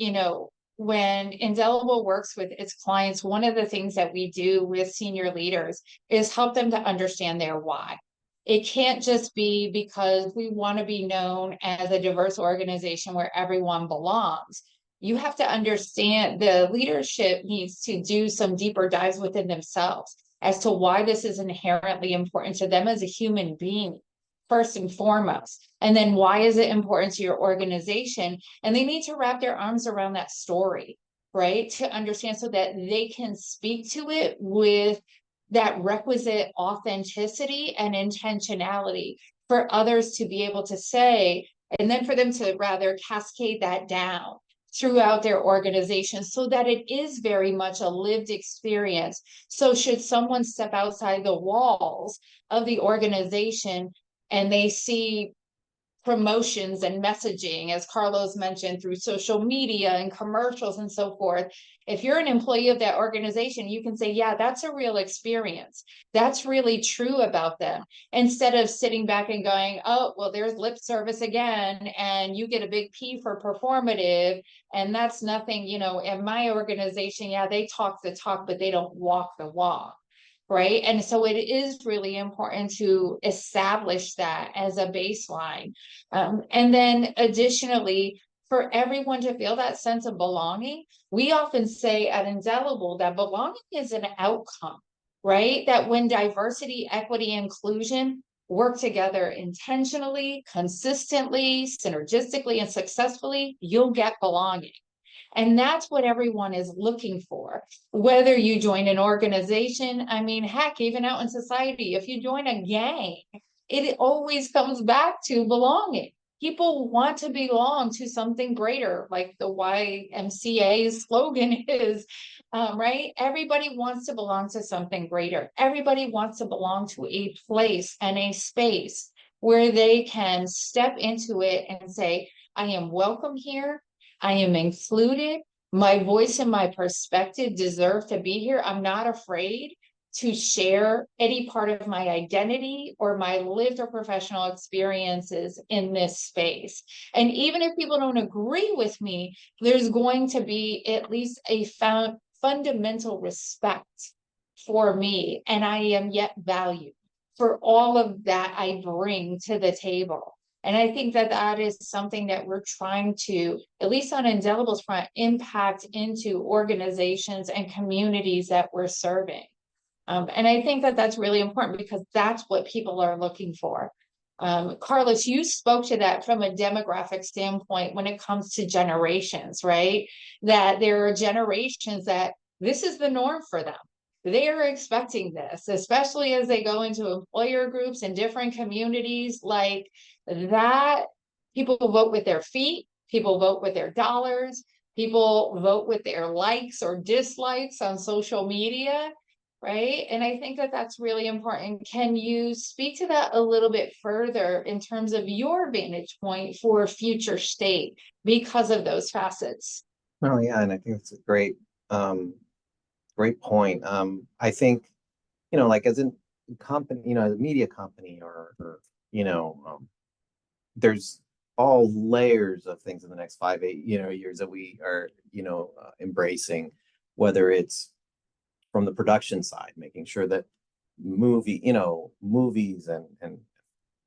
When Indelible works with its clients, one of the things that we do with senior leaders is help them to understand their why. It can't just be because we want to be known as a diverse organization where everyone belongs. You have to understand the leadership needs to do some deeper dives within themselves as to why this is inherently important to them as a human being, first and foremost. And then why is it important to your organization? And they need to wrap their arms around that story, right? To understand so that they can speak to it with that requisite authenticity and intentionality for others to be able to say, and then for them to rather cascade that down throughout their organization so that it is very much a lived experience. So should someone step outside the walls of the organization and they see promotions and messaging, as Carlos mentioned, through social media and commercials and so forth. If you're an employee of that organization, you can say, yeah, that's a real experience. That's really true about them. Instead of sitting back and going, oh, well, there's lip service again, and you get a big P for performative. And that's nothing, in my organization, yeah, they talk the talk, but they don't walk the walk. Right. And so it is really important to establish that as a baseline. And then additionally, for everyone to feel that sense of belonging, we often say at Indelible that belonging is an outcome, right? That when diversity, equity, inclusion work together intentionally, consistently, synergistically, and successfully, you'll get belonging. And that's what everyone is looking for. Whether you join an organization, I mean, heck, even out in society, if you join a gang, it always comes back to belonging. People want to belong to something greater, like the YMCA's slogan is, right? Everybody wants to belong to something greater. Everybody wants to belong to a place and a space where they can step into it and say, I am welcome here. I am included. My voice and my perspective deserve to be here. I'm not afraid to share any part of my identity or my lived or professional experiences in this space. And even if people don't agree with me, there's going to be at least a fundamental respect for me, and I am yet valued for all of that I bring to the table. And I think that that is something that we're trying to, at least on Indelible's front, impact into organizations and communities that we're serving. And I think that that's really important because that's what people are looking for. Carlos, you spoke to that from a demographic standpoint when it comes to generations, right? That there are generations that this is the norm for them. They are expecting this, especially as they go into employer groups and different communities like that. People vote with their feet, people vote with their dollars, people vote with their likes or dislikes on social media, right? And I think that that's really important. Can you speak to that a little bit further in terms of your vantage point for future state because of those facets? Oh, yeah, and I think it's a great point. I think, like as a company, as a media company or there's all layers of things in the next 5, 8, years that we are, embracing, whether it's from the production side, making sure that movies and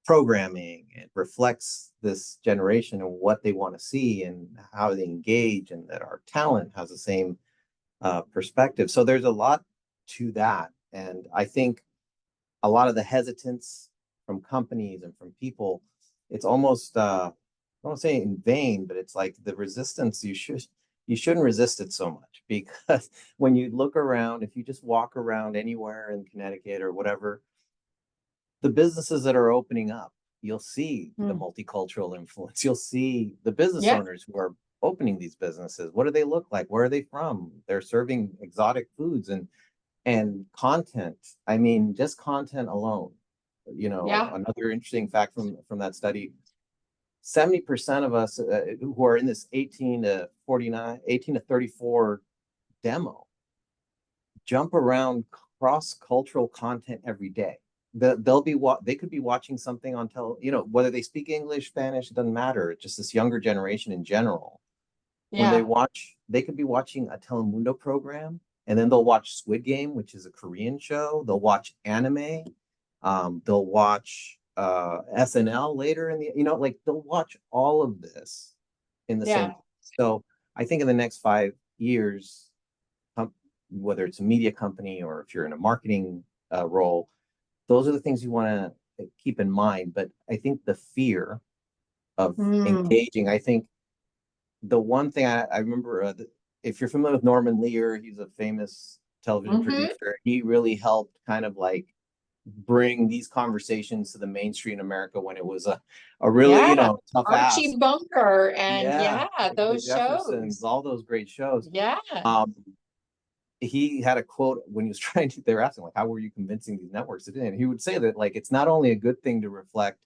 programming, it reflects this generation and what they want to see and how they engage, and that our talent has the same perspective. So there's a lot to that. And I think a lot of the hesitance from companies and from people, it's almost, I don't say in vain, but it's like the resistance, you shouldn't resist it so much, because when you look around, if you just walk around anywhere in Connecticut or whatever, the businesses that are opening up, you'll see the multicultural influence. You'll see the business owners who are opening these businesses. What do they look like? Where are they from? They're serving exotic foods and content. I mean, just content alone. Another interesting fact from that study, 70% of us who are in this 18 to 34 demo jump around cross-cultural content every day. They could be watching something on whether they speak English, Spanish, it doesn't matter. It's just this younger generation in general. When they could be watching a Telemundo program, and then they'll watch Squid Game, which is a Korean show. They'll watch anime. They'll watch SNL later in the, they'll watch all of this in the same. So I think in the next 5 years, whether it's a media company or if you're in a marketing role, those are the things you want to keep in mind. But I think the fear of engaging, I think the one thing I remember, if you're familiar with Norman Lear, he's a famous television producer. He really helped kind of like bring these conversations to the mainstream America when it was a really, Yeah, tough Archie ask. Bunker and Yeah, the those Jeffersons, shows. all those great shows. Yeah, He had a quote when he was trying to, they were asking, like, how were you convincing these networks to do it? And he would say that, like, it's not only a good thing to reflect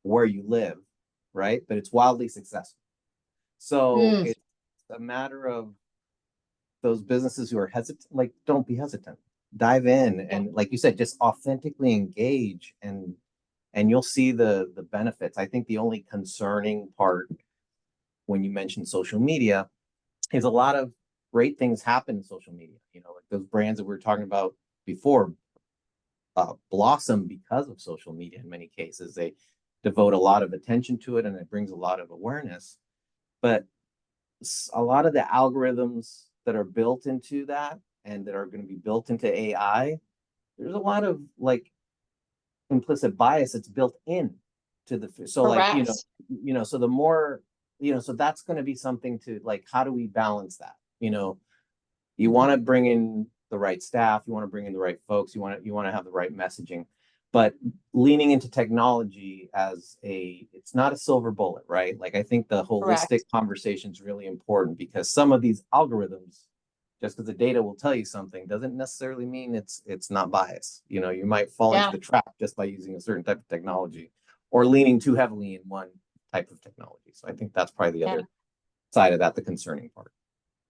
where you live, right? But it's wildly successful. So Mm, it's a matter of those businesses who are hesitant, like, don't be hesitant. Dive in yeah, and, like you said, just authentically engage, and you'll see the benefits. I think the only concerning part when you mention social media is a lot of great things happen in social media. Like those brands that we were talking about before blossom because of social media. In many cases, they devote a lot of attention to it, and it brings a lot of awareness. But a lot of the algorithms that are built into that and that are going to be built into AI, there's a lot of like implicit bias that's built in to the so like correct. so the more so that's going to be something to like, how do we balance that? You want to bring in the right staff, you want to bring in the right folks, you want to have the right messaging, but leaning into technology as it's not a silver bullet, right? Like, I think the holistic Correct. conversation is really important, because some of these algorithms, just because the data will tell you something doesn't necessarily mean it's not biased. You might fall into Yeah, the trap just by using a certain type of technology or leaning too heavily in one type of technology. So I think that's probably the yeah. other side of that, the concerning part.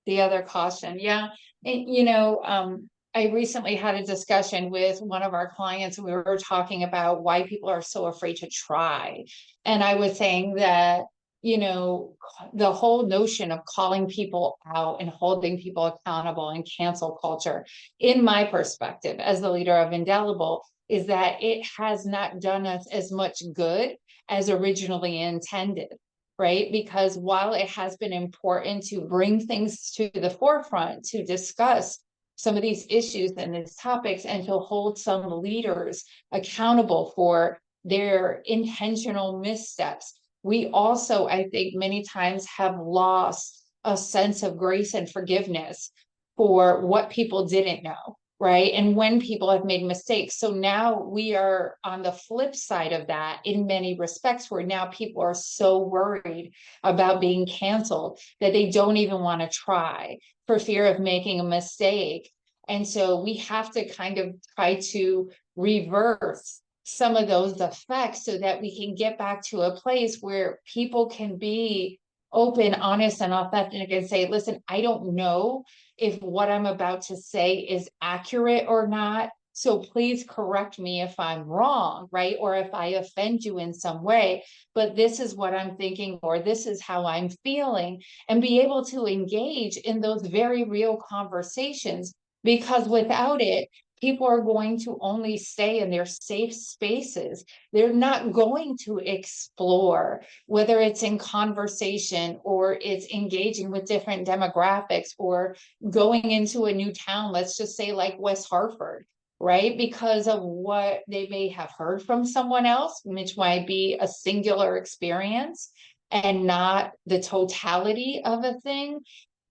The other caution, yeah. And I recently had a discussion with one of our clients. We were talking about why people are so afraid to try. And I was saying that, the whole notion of calling people out and holding people accountable and cancel culture, in my perspective, as the leader of Indelible, is that it has not done us as much good as originally intended. Right? Because while it has been important to bring things to the forefront, to discuss some of these issues and these topics, and to hold some leaders accountable for their intentional missteps, we also, I think, many times have lost a sense of grace and forgiveness for what people didn't know. Right. And when people have made mistakes. So now we are on the flip side of that in many respects, where now people are so worried about being canceled that they don't even want to try for fear of making a mistake. And so we have to kind of try to reverse some of those effects so that we can get back to a place where people can be open, honest, and authentic and say, listen, I don't know if what I'm about to say is accurate or not. So please correct me if I'm wrong, right? Or if I offend you in some way, but this is what I'm thinking, or this is how I'm feeling, and be able to engage in those very real conversations, because without it, people are going to only stay in their safe spaces. They're not going to explore, whether it's in conversation or it's engaging with different demographics or going into a new town, let's just say like West Hartford, right? Because of what they may have heard from someone else, which might be a singular experience and not the totality of a thing.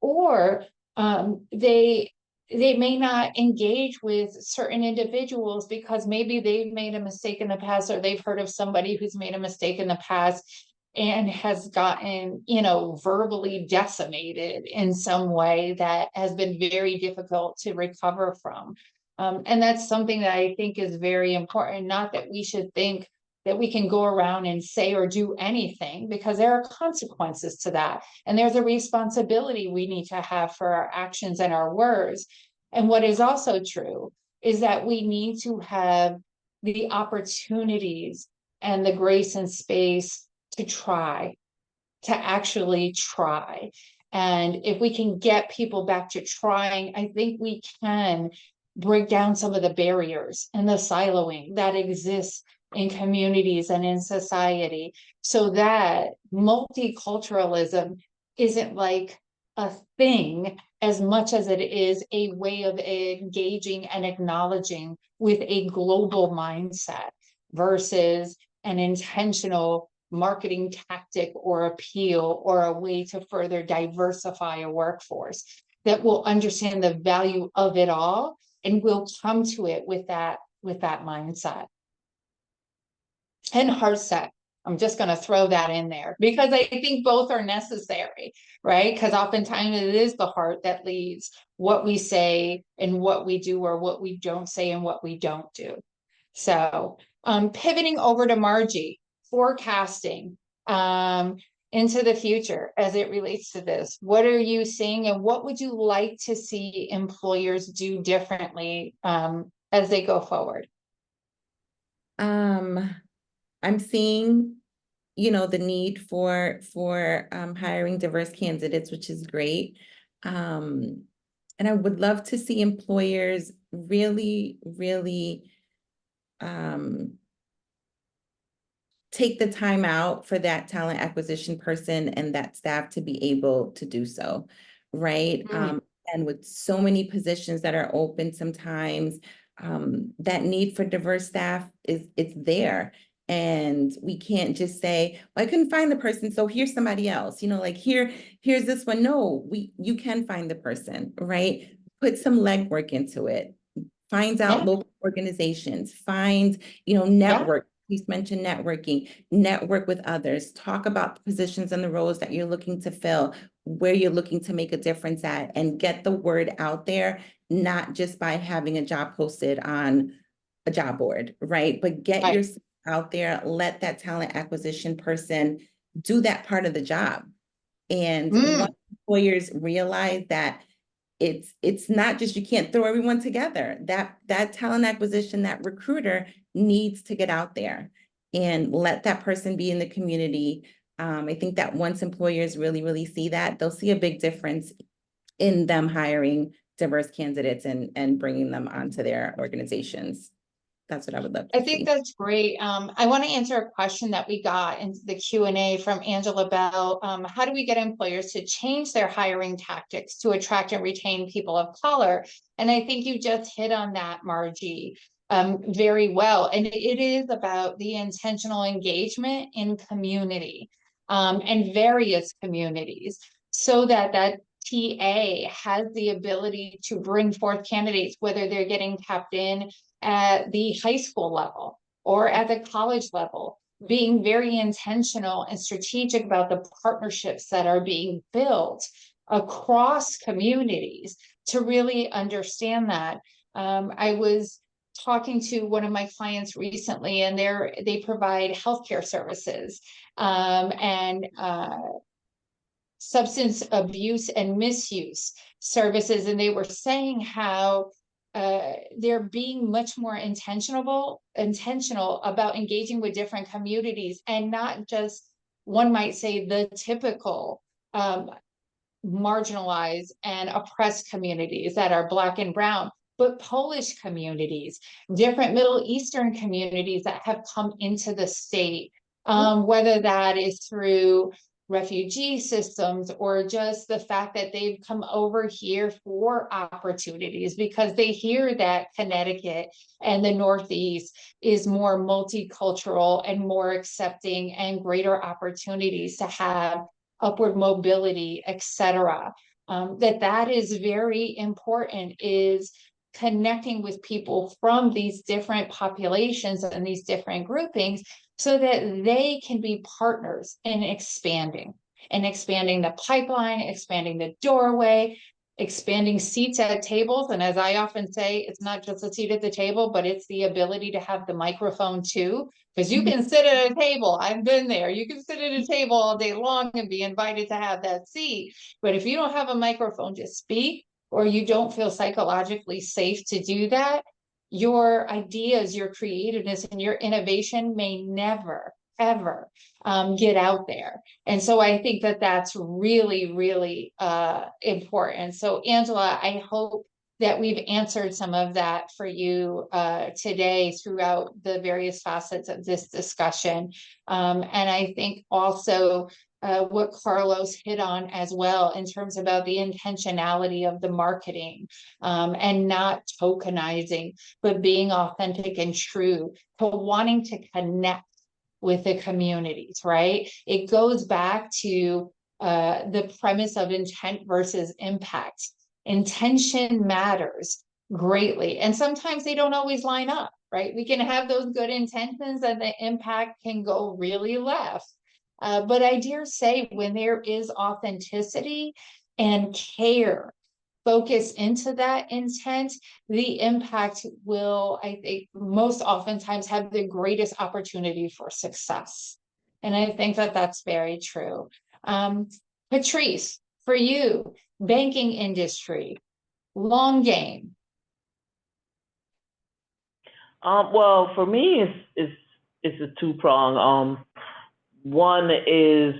Or they may not engage with certain individuals because maybe they've made a mistake in the past, or they've heard of somebody who's made a mistake in the past and has gotten, verbally decimated in some way that has been very difficult to recover from. And that's something that I think is very important. Not that we should think that we can go around and say or do anything, because there are consequences to that. And there's a responsibility we need to have for our actions and our words. And what is also true is that we need to have the opportunities and the grace and space to try, to actually try. And if we can get people back to trying, I think we can break down some of the barriers and the siloing that exists in communities and in society, so that multiculturalism isn't like a thing as much as it is a way of engaging and acknowledging with a global mindset versus an intentional marketing tactic or appeal or a way to further diversify a workforce that will understand the value of it all and will come to it with that with that mindset. And heart set. I'm just going to throw that in there because I think both are necessary, right? Because oftentimes it is the heart that leads what we say and what we do, or what we don't say and what we don't do. So pivoting over to Margie, forecasting into the future as it relates to this. What are you seeing, and what would you like to see employers do differently as they go forward? I'm seeing, the need for hiring diverse candidates, which is great. And I would love to see employers really, really take the time out for that talent acquisition person and that staff to be able to do so, right? And with so many positions that are open sometimes, that need for diverse staff it's there. And we can't just say, well, I couldn't find the person, so here's somebody else, like here's this one. No, you can find the person, right? Put some legwork into it. Find out local organizations, find, network. Please mention networking, network with others, talk about the positions and the roles that you're looking to fill, where you're looking to make a difference at, and get the word out there, not just by having a job posted on a job board, right? But get yourself out there, let that talent acquisition person do that part of the job. And once employers realize that it's not just, you can't throw everyone together, that talent acquisition, that recruiter needs to get out there and let that person be in the community. I think that once employers really, really see that, they'll see a big difference in them hiring diverse candidates and bringing them onto their organizations. That's what I would love to see. I think that's great. I want to answer a question that we got in the Q&A from Angela Bell. How do we get employers to change their hiring tactics to attract and retain people of color? And I think you just hit on that, Margie, very well. And it is about the intentional engagement in community and various communities, so that TA has the ability to bring forth candidates, whether they're getting tapped in at the high school level or at the college level, being very intentional and strategic about the partnerships that are being built across communities to really understand that. I was talking to one of my clients recently, and they provide healthcare services and substance abuse and misuse services, and they were saying how they're being much more intentional about engaging with different communities, and not just, one might say, the typical marginalized and oppressed communities that are Black and Brown, but Polish communities, different Middle Eastern communities that have come into the state, whether that is through refugee systems or just the fact that they've come over here for opportunities because they hear that Connecticut and the Northeast is more multicultural and more accepting and greater opportunities to have upward mobility, etc. That is very important, is connecting with people from these different populations and these different groupings, so that they can be partners in expanding the pipeline, expanding the doorway, expanding seats at tables. And as I often say, it's not just a seat at the table, but it's the ability to have the microphone too, because you can sit at a table. I've been there. You can sit at a table all day long and be invited to have that seat. But if you don't have a microphone to speak, or you don't feel psychologically safe to do that, your ideas, your creativeness, and your innovation may never, ever get out there. And so I think that that's really, really important. So Angela, I hope that we've answered some of that for you today throughout the various facets of this discussion. And I think also what Carlos hit on as well, in terms about the intentionality of the marketing and not tokenizing, but being authentic and true to wanting to connect with the communities, right? It goes back to the premise of intent versus impact. Intention matters greatly, and sometimes they don't always line up, right? We can have those good intentions and the impact can go really left. But I dare say when there is authenticity and care focus into that intent, the impact will, I think, most oftentimes have the greatest opportunity for success. And I think that that's very true. Patrice, for you, banking industry, long game. Well, for me, it's a two-prong. One is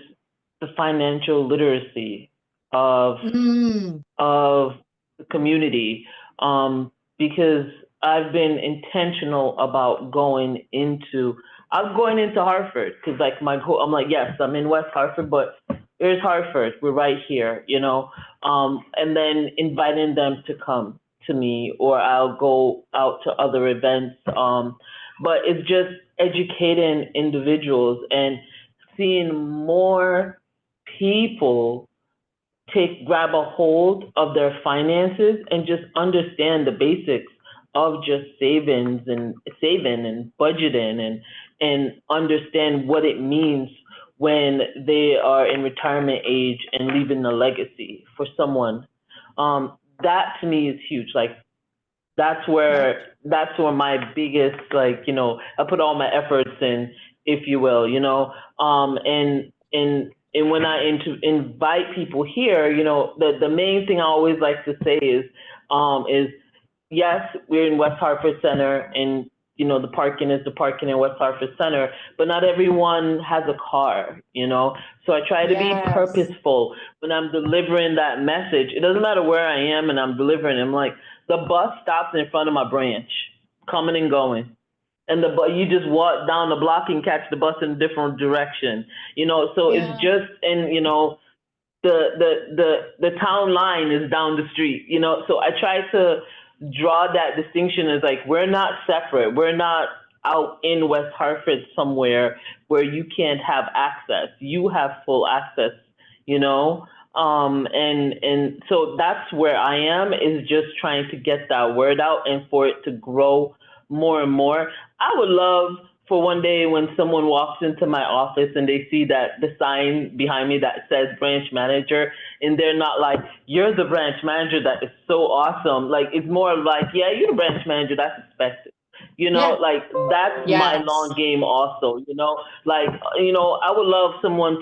the financial literacy of the community, because I've been intentional about going into Hartford, because like I'm like, yes, I'm in West Hartford, but here's Hartford, we're right here, you know, and then inviting them to come to me, or I'll go out to other events. But it's just educating individuals and seeing more people grab a hold of their finances and just understand the basics of just saving and budgeting and understand what it means when they are in retirement age and leaving a legacy for someone. That to me is huge. Like that's where my biggest, like, you know, I put all my efforts in, if you will, you know, and when I invite people here, you know, the main thing I always like to say is yes, we're in West Hartford Center, and you know, the parking in West Hartford Center, but not everyone has a car, you know? So I try to be purposeful when I'm delivering that message. It doesn't matter where I am and I'm delivering. I'm like, the bus stops in front of my branch, coming and going. And you just walk down the block and catch the bus in a different direction, you know? So it's just, and you know, the town line is down the street, you know? So I try to draw that distinction as like, we're not separate. We're not out in West Hartford somewhere where you can't have access. You have full access, you know? And so that's where I am, is just trying to get that word out and for it to grow more and more. I would love for one day when someone walks into my office and they see that the sign behind me that says branch manager, and they're not like, you're the branch manager, that is so awesome. Like, it's more like, yeah, you're the branch manager, that's expected. You know, like that's my long game also, you know, like, you know, I would love someone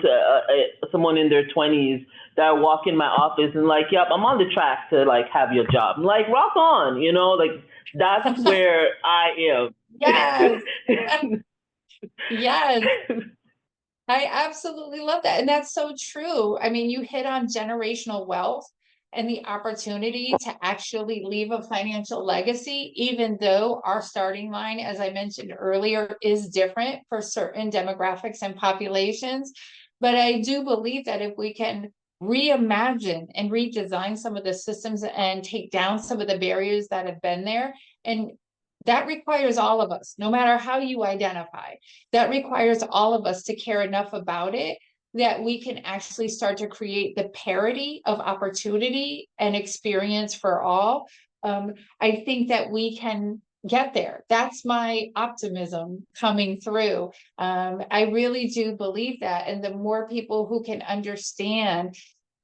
in their 20s that walk in my office and like, yep, I'm on the track to like have your job. I'm like, rock on, you know, like that's where I am. Yes. Yes. I absolutely love that. And that's so true. I mean, you hit on generational wealth and the opportunity to actually leave a financial legacy, even though our starting line, as I mentioned earlier, is different for certain demographics and populations. But I do believe that if we can reimagine and redesign some of the systems and take down some of the barriers that have been there, and that requires all of us, no matter how you identify, that requires all of us to care enough about it that we can actually start to create the parity of opportunity and experience for all. I think that we can get there. That's my optimism coming through. I really do believe that. And the more people who can understand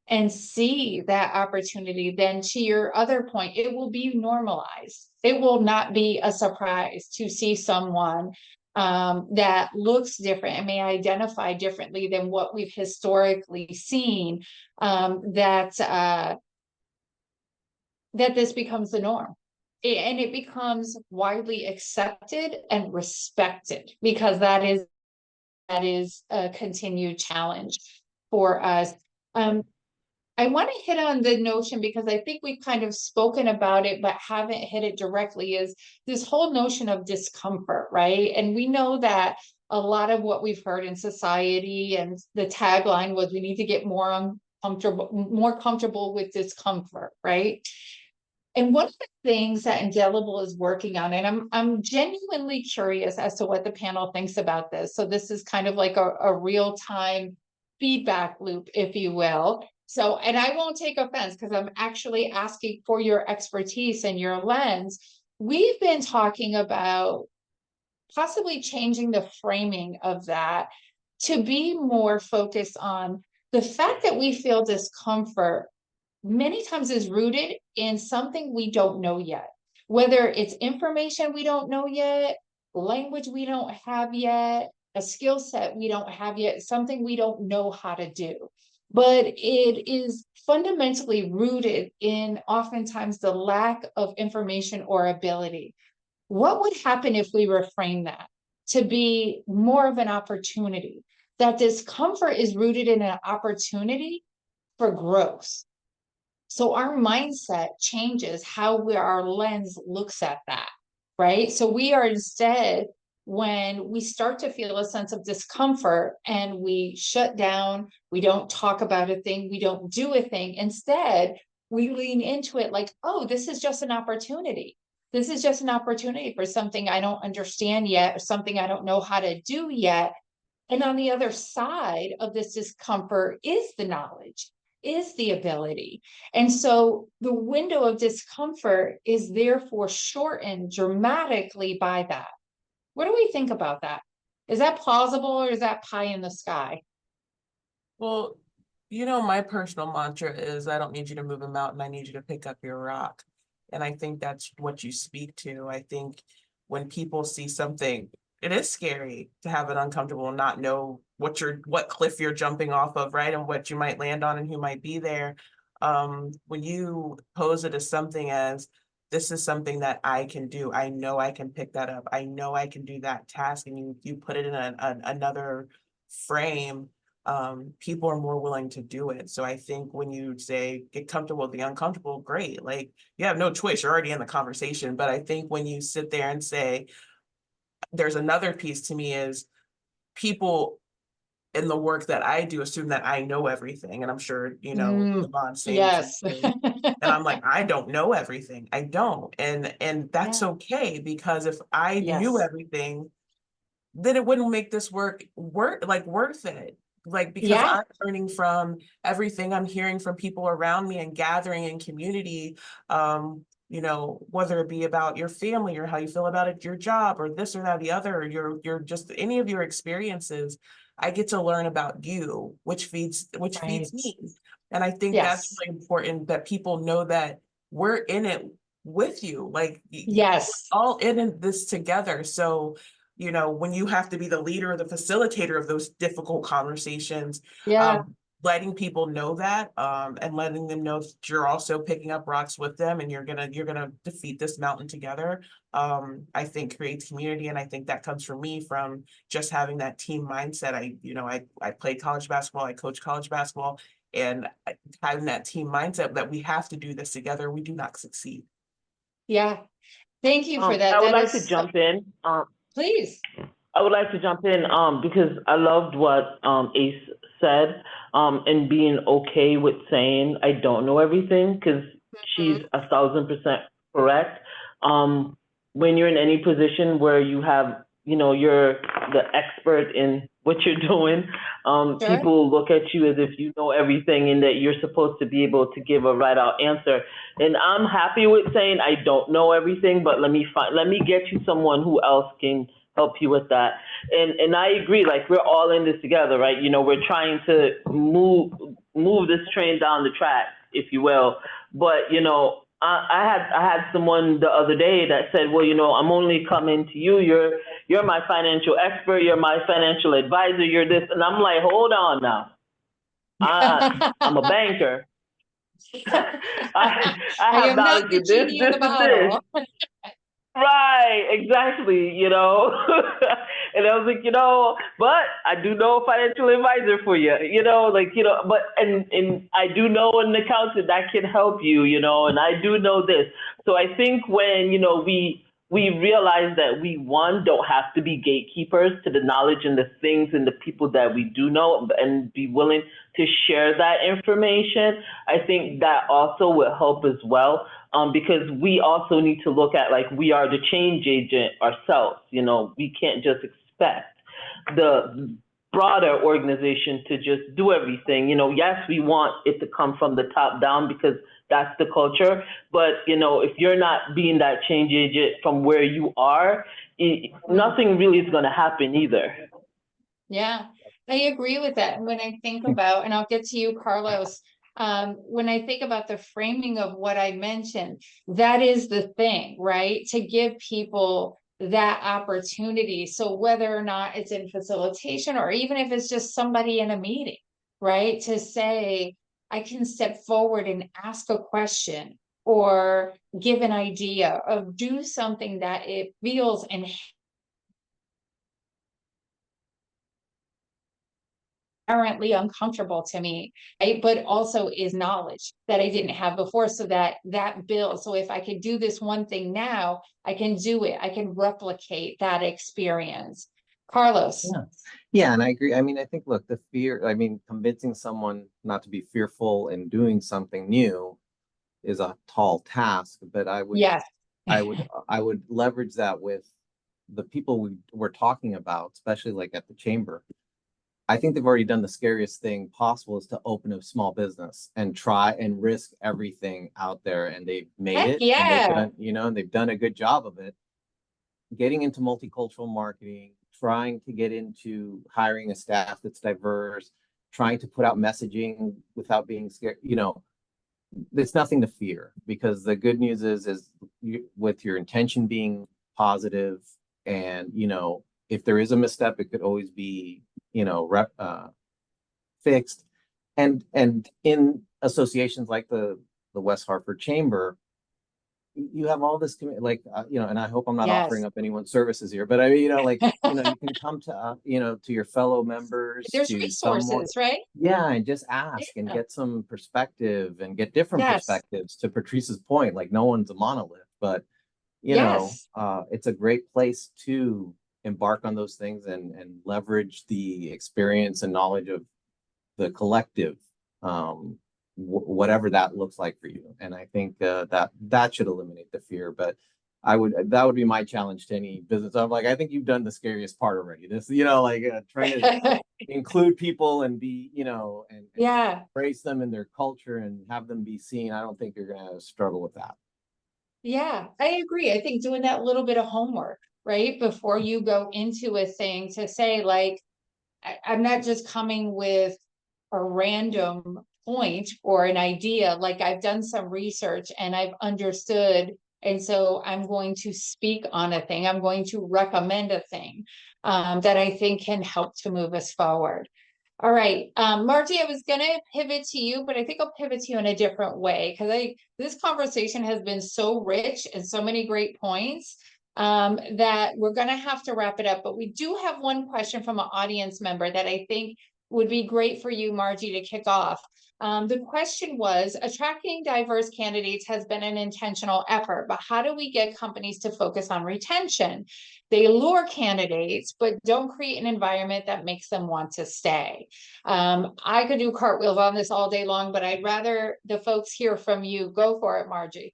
and see that opportunity, then to your other point, it will be normalized. It will not be a surprise to see someone that looks different and may identify differently than what we've historically seen, that this becomes the norm. And it becomes widely accepted and respected, because that is a continued challenge for us. I want to hit on the notion, because I think we've kind of spoken about it, but haven't hit it directly, is this whole notion of discomfort, right? And we know that a lot of what we've heard in society, and the tagline was, we need to get more comfortable with discomfort, right? And one of the things that Indelible is working on, and I'm genuinely curious as to what the panel thinks about this. So this is kind of like a real-time feedback loop, if you will. So, and I won't take offense, because I'm actually asking for your expertise and your lens. We've been talking about possibly changing the framing of that to be more focused on the fact that we feel discomfort many times is rooted in something we don't know yet, whether it's information we don't know yet, language we don't have yet, a skill set we don't have yet, something we don't know how to do. But it is fundamentally rooted in oftentimes the lack of information or ability. What would happen if we reframe that to be more of an opportunity? That discomfort is rooted in an opportunity for growth. So our mindset changes how our lens looks at that, right? So we are instead, when we start to feel a sense of discomfort and we shut down, we don't talk about a thing, we don't do a thing. Instead, we lean into it like, oh, this is just an opportunity. This is just an opportunity for something I don't understand yet, or something I don't know how to do yet. And on the other side of this discomfort is the knowledge, is the ability. And so the window of discomfort is therefore shortened dramatically by that. What do we think about that? Is that plausible, or is that pie in the sky? Well, my personal mantra is I don't need you to move a mountain, I need you to pick up your rock. And I think that's what you speak to. I think when people see something, it is scary to have it uncomfortable and not know what cliff you're jumping off of, right? And what you might land on and who might be there. When you pose it as something as, this is something that I can do. I know I can pick that up. I know I can do that task. And you put it in another frame, people are more willing to do it. So I think when you say get comfortable with the uncomfortable, great. Like, you have no choice, you're already in the conversation. But I think when you sit there and say, there's another piece to me is people in the work that I do assume that I know everything. And I'm sure, Yvonne's saying the Yes. same thing. And I'm like, I don't know everything. I don't. And that's Yeah. okay, because if I knew Yes. everything, then it wouldn't make this work worth it. Like, because Yeah. I'm learning from everything I'm hearing from people around me and gathering in community, whether it be about your family or how you feel about it, your job, or this or that, the other, or your just any of your experiences, I get to learn about you, which feeds Right. me. And I think that's Yes. really important, that people know that we're in it with you. Like, Yes. all in this together. So, when you have to be the leader or the facilitator of those difficult conversations, Yeah. letting people know that, and letting them know that you're also picking up rocks with them, and you're gonna defeat this mountain together, I think creates community. And I think that comes from me, from just having that team mindset. I played college basketball, I coach college basketball, and having that team mindset that we have to do this together, we do not succeed. Yeah. Thank you for that. I would That like to is jump in. please. I would like to jump in because I loved what Ace said, and being okay with saying I don't know everything, because she's 1,000% correct. When you're in any position where you have, you're the expert in what you're doing, Sure. people look at you as if you know everything and that you're supposed to be able to give a right out answer. And I'm happy with saying I don't know everything, but let me get you someone who else can help you with that. And I agree, like, we're all in this together, right? We're trying to move this train down the track, if you will. But, I had someone the other day that said, well, I'm only coming to you. You're my financial expert. You're my financial advisor. You're this. And I'm like, hold on now. I'm a banker. I have knowledge of this, genie in the bottle. this. Right, exactly, and I was like, but I do know a financial advisor for you, but, and I do know an accountant that can help you, and I do know this. So I think when, we realize that we, one, don't have to be gatekeepers to the knowledge and the things and the people that we do know, and be willing to share that information, I think that also will help as well. Because we also need to look at, like, we are the change agent ourselves. We can't just expect the broader organization to just do everything. Yes, we want it to come from the top down because that's the culture. But, if you're not being that change agent from where you are, nothing really is going to happen either. Yeah, I agree with that. And when I think about, and I'll get to you, Carlos, when I think about the framing of what I mentioned, that is the thing, right? To give people that opportunity. So whether or not it's in facilitation, or even if it's just somebody in a meeting, right? To say, I can step forward and ask a question or give an idea or do something that it feels inherently uncomfortable to me, right? But also is knowledge that I didn't have before. So that builds. So if I could do this one thing now, I can do it. I can replicate that experience. Carlos. Yeah. Yeah, and I agree. I mean, I think, look, the fear, I mean, convincing someone not to be fearful in doing something new is a tall task, but Yes. I would leverage that with the people we're talking about, especially like at the chamber. I think they've already done the scariest thing possible, is to open a small business and try and risk everything out there, and they've made Heck it, and yeah. they've done, you know, and they've done a good job of it. Getting into multicultural marketing, trying to get into hiring a staff that's diverse, trying to put out messaging without being scared, you know, there's nothing to fear, because the good news is with your intention being positive, and, you know, if there is a misstep, it could always be, you know, fixed. And in associations like the West Hartford Chamber, you have all this, like, you know, and I hope I'm not offering up anyone's services here, but I mean, you know, like, you know, you can come to, you know, to your fellow members, There's to resources, someone, right? yeah, and just ask and get some perspective and get different perspectives. To Patrice's point, like, no one's a monolith, but, you know, it's a great place to embark on those things and leverage the experience and knowledge of the collective, whatever that looks like for you. And I think that should eliminate the fear. But that would be my challenge to any business. I'm like, I think you've done the scariest part already. This, you know, like, trying to include people and be, you know, and embrace them in their culture and have them be seen. I don't think you're going to struggle with that. Yeah, I agree. I think doing that little bit of homework, right, before you go into a thing, to say, like, I'm not just coming with a random point or an idea. Like, I've done some research and I've understood. And so I'm going to speak on a thing. I'm going to recommend a thing that I think can help to move us forward. All right, Margie, I was going to pivot to you, but I think I'll pivot to you in a different way, because this conversation has been so rich and so many great points that we're going to have to wrap it up. But we do have one question from an audience member that I think would be great for you, Margie, to kick off. The question was, attracting diverse candidates has been an intentional effort, but how do we get companies to focus on retention? They lure candidates, but don't create an environment that makes them want to stay. I could do cartwheels on this all day long, but I'd rather the folks hear from you. Go for it, Margie.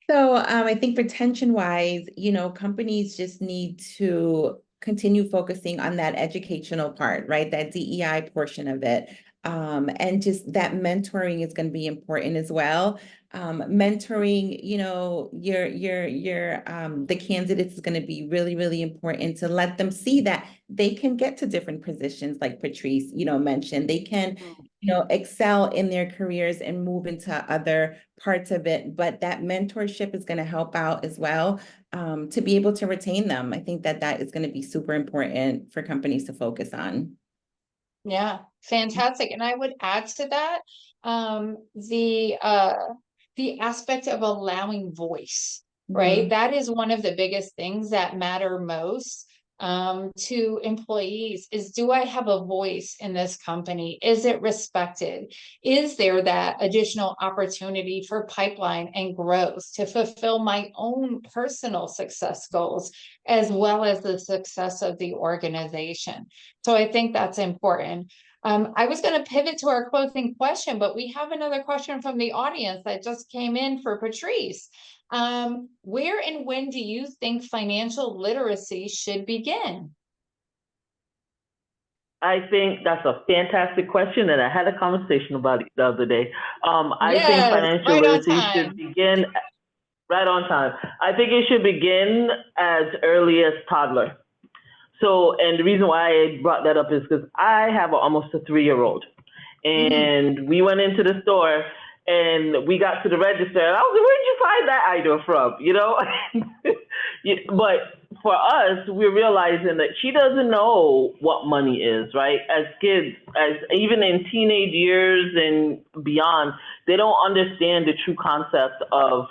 So I think retention wise, you know, companies just need to continue focusing on that educational part, right? That DEI portion of it. And just that mentoring is going to be important as well. Mentoring, you know, the candidates is going to be really, really important to let them see that they can get to different positions, like Patrice, you know, mentioned. They can, you know, excel in their careers and move into other parts of it. But that mentorship is going to help out as well, to be able to retain them. I think that is going to be super important for companies to focus on. Yeah, fantastic. And I would add to that the aspect of allowing voice, right? That is one of the biggest things that matter most to employees is, do I have a voice in this company? Is it respected? Is there that additional opportunity for pipeline and growth to fulfill my own personal success goals, as well as the success of the organization? So I think that's important. I was going to pivot to our closing question, but we have another question from the audience that just came in for Patrice. Where and when do you think financial literacy should begin? I think that's a fantastic question, and I had a conversation about it the other day. I think financial literacy should begin Right on time. I think it should begin as early as toddler. So, and the reason why I brought that up is because I have almost a 3-year-old, and we went into the store and we got to the register and I was like, where'd you find that item from? You know, but for us, we're realizing that she doesn't know what money is, right? As kids, as even in teenage years and beyond, they don't understand the true concept of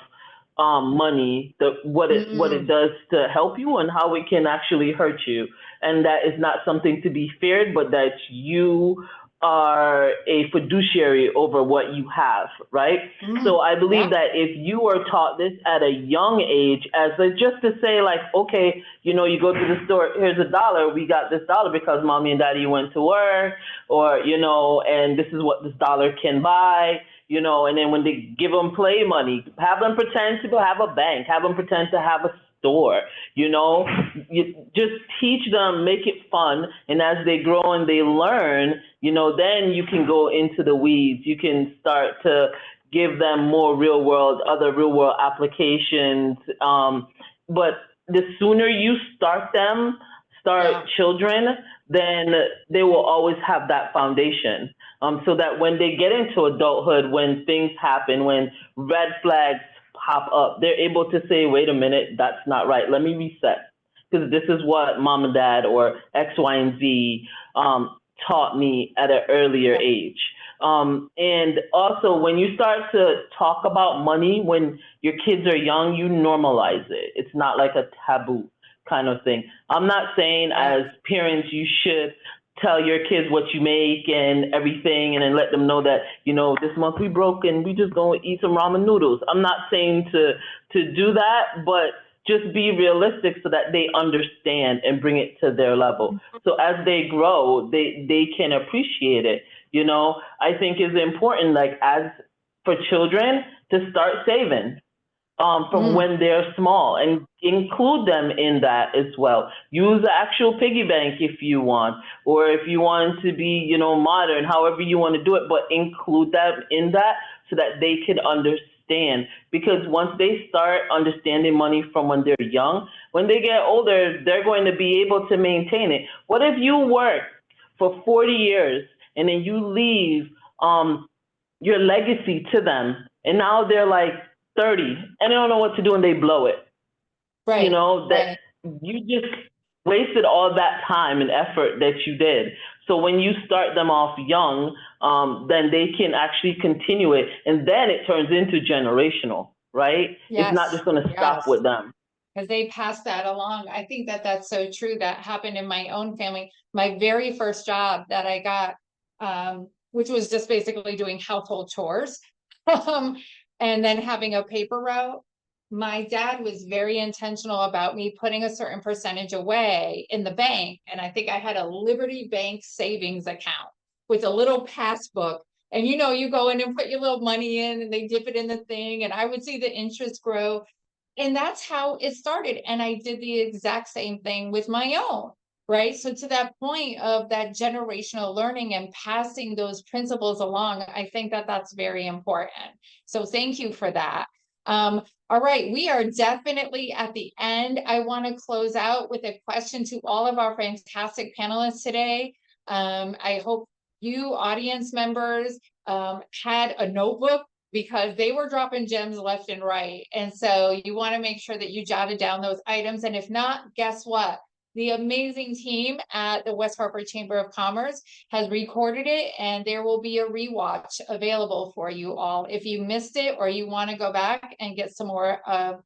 money, what it does to help you and how it can actually hurt you. And that is not something to be feared, but that you are a fiduciary over what you have, right? So I believe that if you are taught this at a young age, as just to say like, okay, you know, you go to the store, here's $1, we got this $1 because mommy and daddy went to work, or, you know, and this is what this $1 can buy, you know, and then when they give them play money, have them pretend to have a bank, have them pretend to have a store, you know, you just teach them, make it fun. And as they grow and they learn, you know, then you can go into the weeds. You can start to give them more other real world applications. But the sooner you start children, then they will always have that foundation. So that when they get into adulthood, when things happen, when red flags pop up, they're able to say, wait a minute, that's not right. Let me reset. Because this is what mom and dad or X, Y, and Z taught me at an earlier age. And also when you start to talk about money, when your kids are young, you normalize it. It's not like a taboo kind of thing. I'm not saying as parents, you should tell your kids what you make and everything, and then let them know that, you know, this month we broke and we just gonna eat some ramen noodles. I'm not saying to do that, but just be realistic so that they understand and bring it to their level. So as they grow, they can appreciate it. You know, I think it's important, like as for children, to start saving from when they're small, and include them in that as well. Use the actual piggy bank if you want, or if you want to be, you know, modern, however you want to do it, but include them in that so that they can understand. Because once they start understanding money from when they're young, when they get older, they're going to be able to maintain it. What if you work for 40 years and then you leave your legacy to them, and now they're like 30 and they don't know what to do and they blow it? Right. You know, that you just wasted all that time and effort that you did. So when you start them off young, then they can actually continue it, and then it turns into generational, right? Yes. It's not just going to stop with them. Because they pass that along. I think that that's so true. That happened in my own family. My very first job that I got, which was just basically doing household chores, and then having a paper route. My dad was very intentional about me putting a certain percentage away in the bank. And I think I had a Liberty Bank savings account with a little passbook. And, you know, you go in and put your little money in and they dip it in the thing. And I would see the interest grow. And that's how it started. And I did the exact same thing with my own. Right. So to that point of that generational learning and passing those principles along, I think that that's very important. So thank you for that. All right, we are definitely at the end. I want to close out with a question to all of our fantastic panelists today. I hope you audience members had a notebook, because they were dropping gems left and right. And so you want to make sure that you jotted down those items. And if not, guess what? The amazing team at the West Hartford Chamber of Commerce has recorded it, and there will be a rewatch available for you all if you missed it or you want to go back and get some more of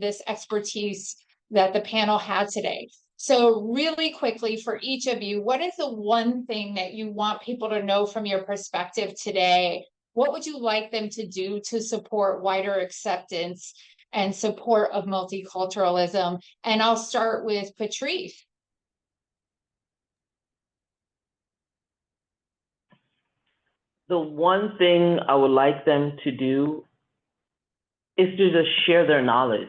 this expertise that the panel had today. So really quickly for each of you, what is the one thing that you want people to know from your perspective today? What would you like them to do to support wider acceptance and support of multiculturalism? And I'll start with Patrice. The one thing I would like them to do is to just share their knowledge.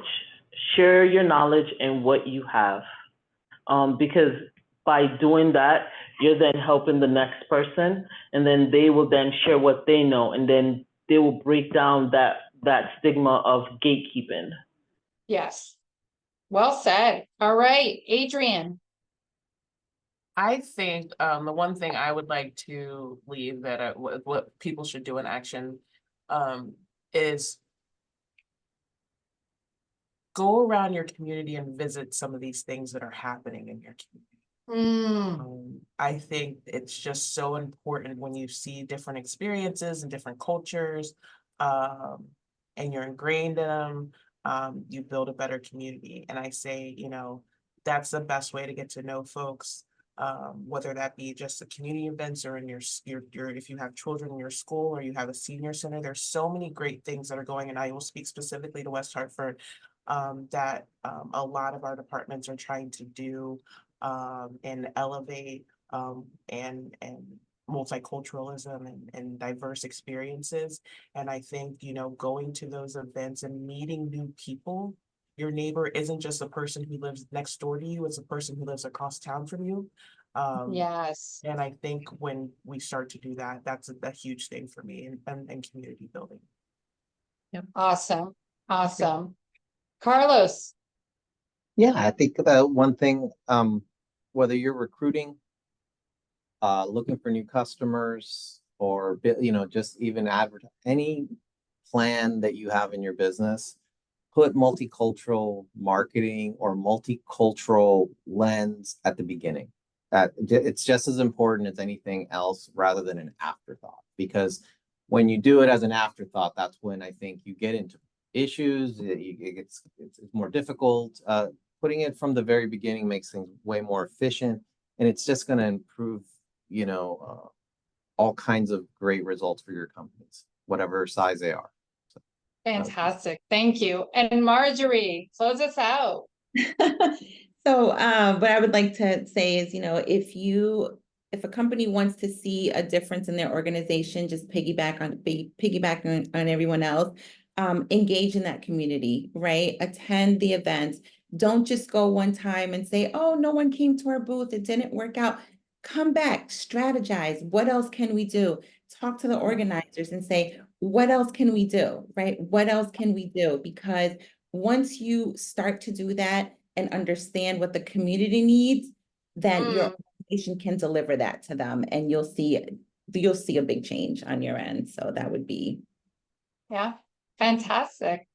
Share your knowledge and what you have. Because by doing that, you're then helping the next person, and then they will then share what they know, and then they will break down that that stigma of gatekeeping. Yes. Well said. All right, Adrian. I think the one thing I would like to leave that what people should do in action is go around your community and visit some of these things that are happening in your community. I think it's just so important when you see different experiences and different cultures, and you're ingrained in them, you build a better community. And I say, you know, that's the best way to get to know folks. Whether that be just the community events or in your if you have children in your school or you have a senior center, there's so many great things that are going, and I will speak specifically to West Hartford, that a lot of our departments are trying to do and elevate and multiculturalism and diverse experiences. And I think, you know, going to those events and meeting new people. Your neighbor isn't just a person who lives next door to you, it's a person who lives across town from you. Yes. And I think when we start to do that, that's a huge thing for me and community building. Yep. Awesome. Awesome. Carlos. Yeah, I think about one thing, whether you're recruiting, looking for new customers, or you know, just even advertise any plan that you have in your business, put multicultural marketing or multicultural lens at the beginning. It's just as important as anything else rather than an afterthought, because when you do it as an afterthought, that's when I think you get into issues. It's more difficult. Putting it from the very beginning makes things way more efficient, and it's just going to improve, you know, all kinds of great results for your companies, whatever size they are. Fantastic. Thank you. And Marjorie, close us out. So what I would like to say is, you know, if a company wants to see a difference in their organization, just piggyback on everyone else, engage in that community, right? Attend the events. Don't just go one time and say, oh, no one came to our booth, it didn't work out. Come back, strategize. What else can we do? Talk to the organizers and say, what else can we do, right? What else can we do? Because once you start to do that and understand what the community needs, then your organization can deliver that to them, and you'll see a big change on your end. So that would be. Yeah, fantastic.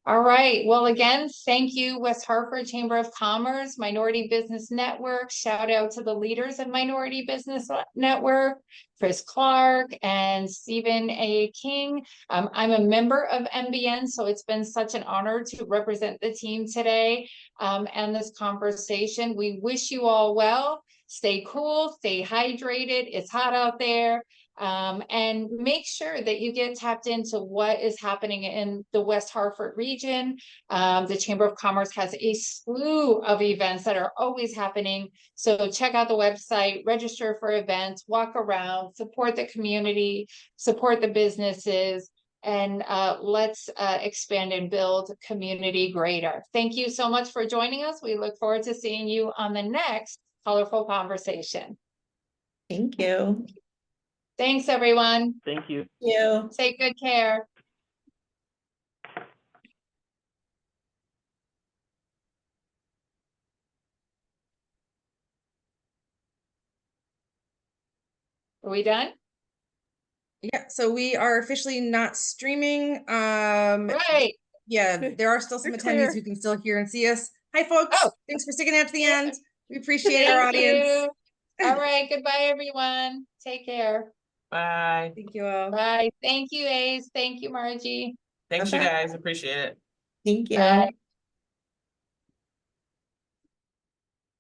All right. Well, again, thank you, West Hartford Chamber of Commerce, Minority Business Network. Shout out to the leaders of Minority Business Network, Chris Clark and Stephen A. King. I'm a member of MBN, so it's been such an honor to represent the team today and this conversation. We wish you all well. Stay cool, stay hydrated. It's hot out there. And make sure that you get tapped into what is happening in the West Hartford region. The Chamber of Commerce has a slew of events that are always happening. So check out the website, register for events, walk around, support the community, support the businesses, and let's expand and build community greater. Thank you so much for joining us. We look forward to seeing you on the next Colorful Conversation. Thank you. Thanks, everyone. Thank you. Thank you. Take good care. Are we done? Yeah, so we are officially not streaming. Right. Yeah, there are still some You're attendees clear. who can still hear and see us. Hi, folks. Oh. Thanks for sticking out to the end. We appreciate our Thank audience. you. All right. Goodbye, everyone. Take care. Bye. Thank you all. Bye. Thank you, Ace. Thank you, Margie. Thanks, you guys. Appreciate it. Thank you. Bye.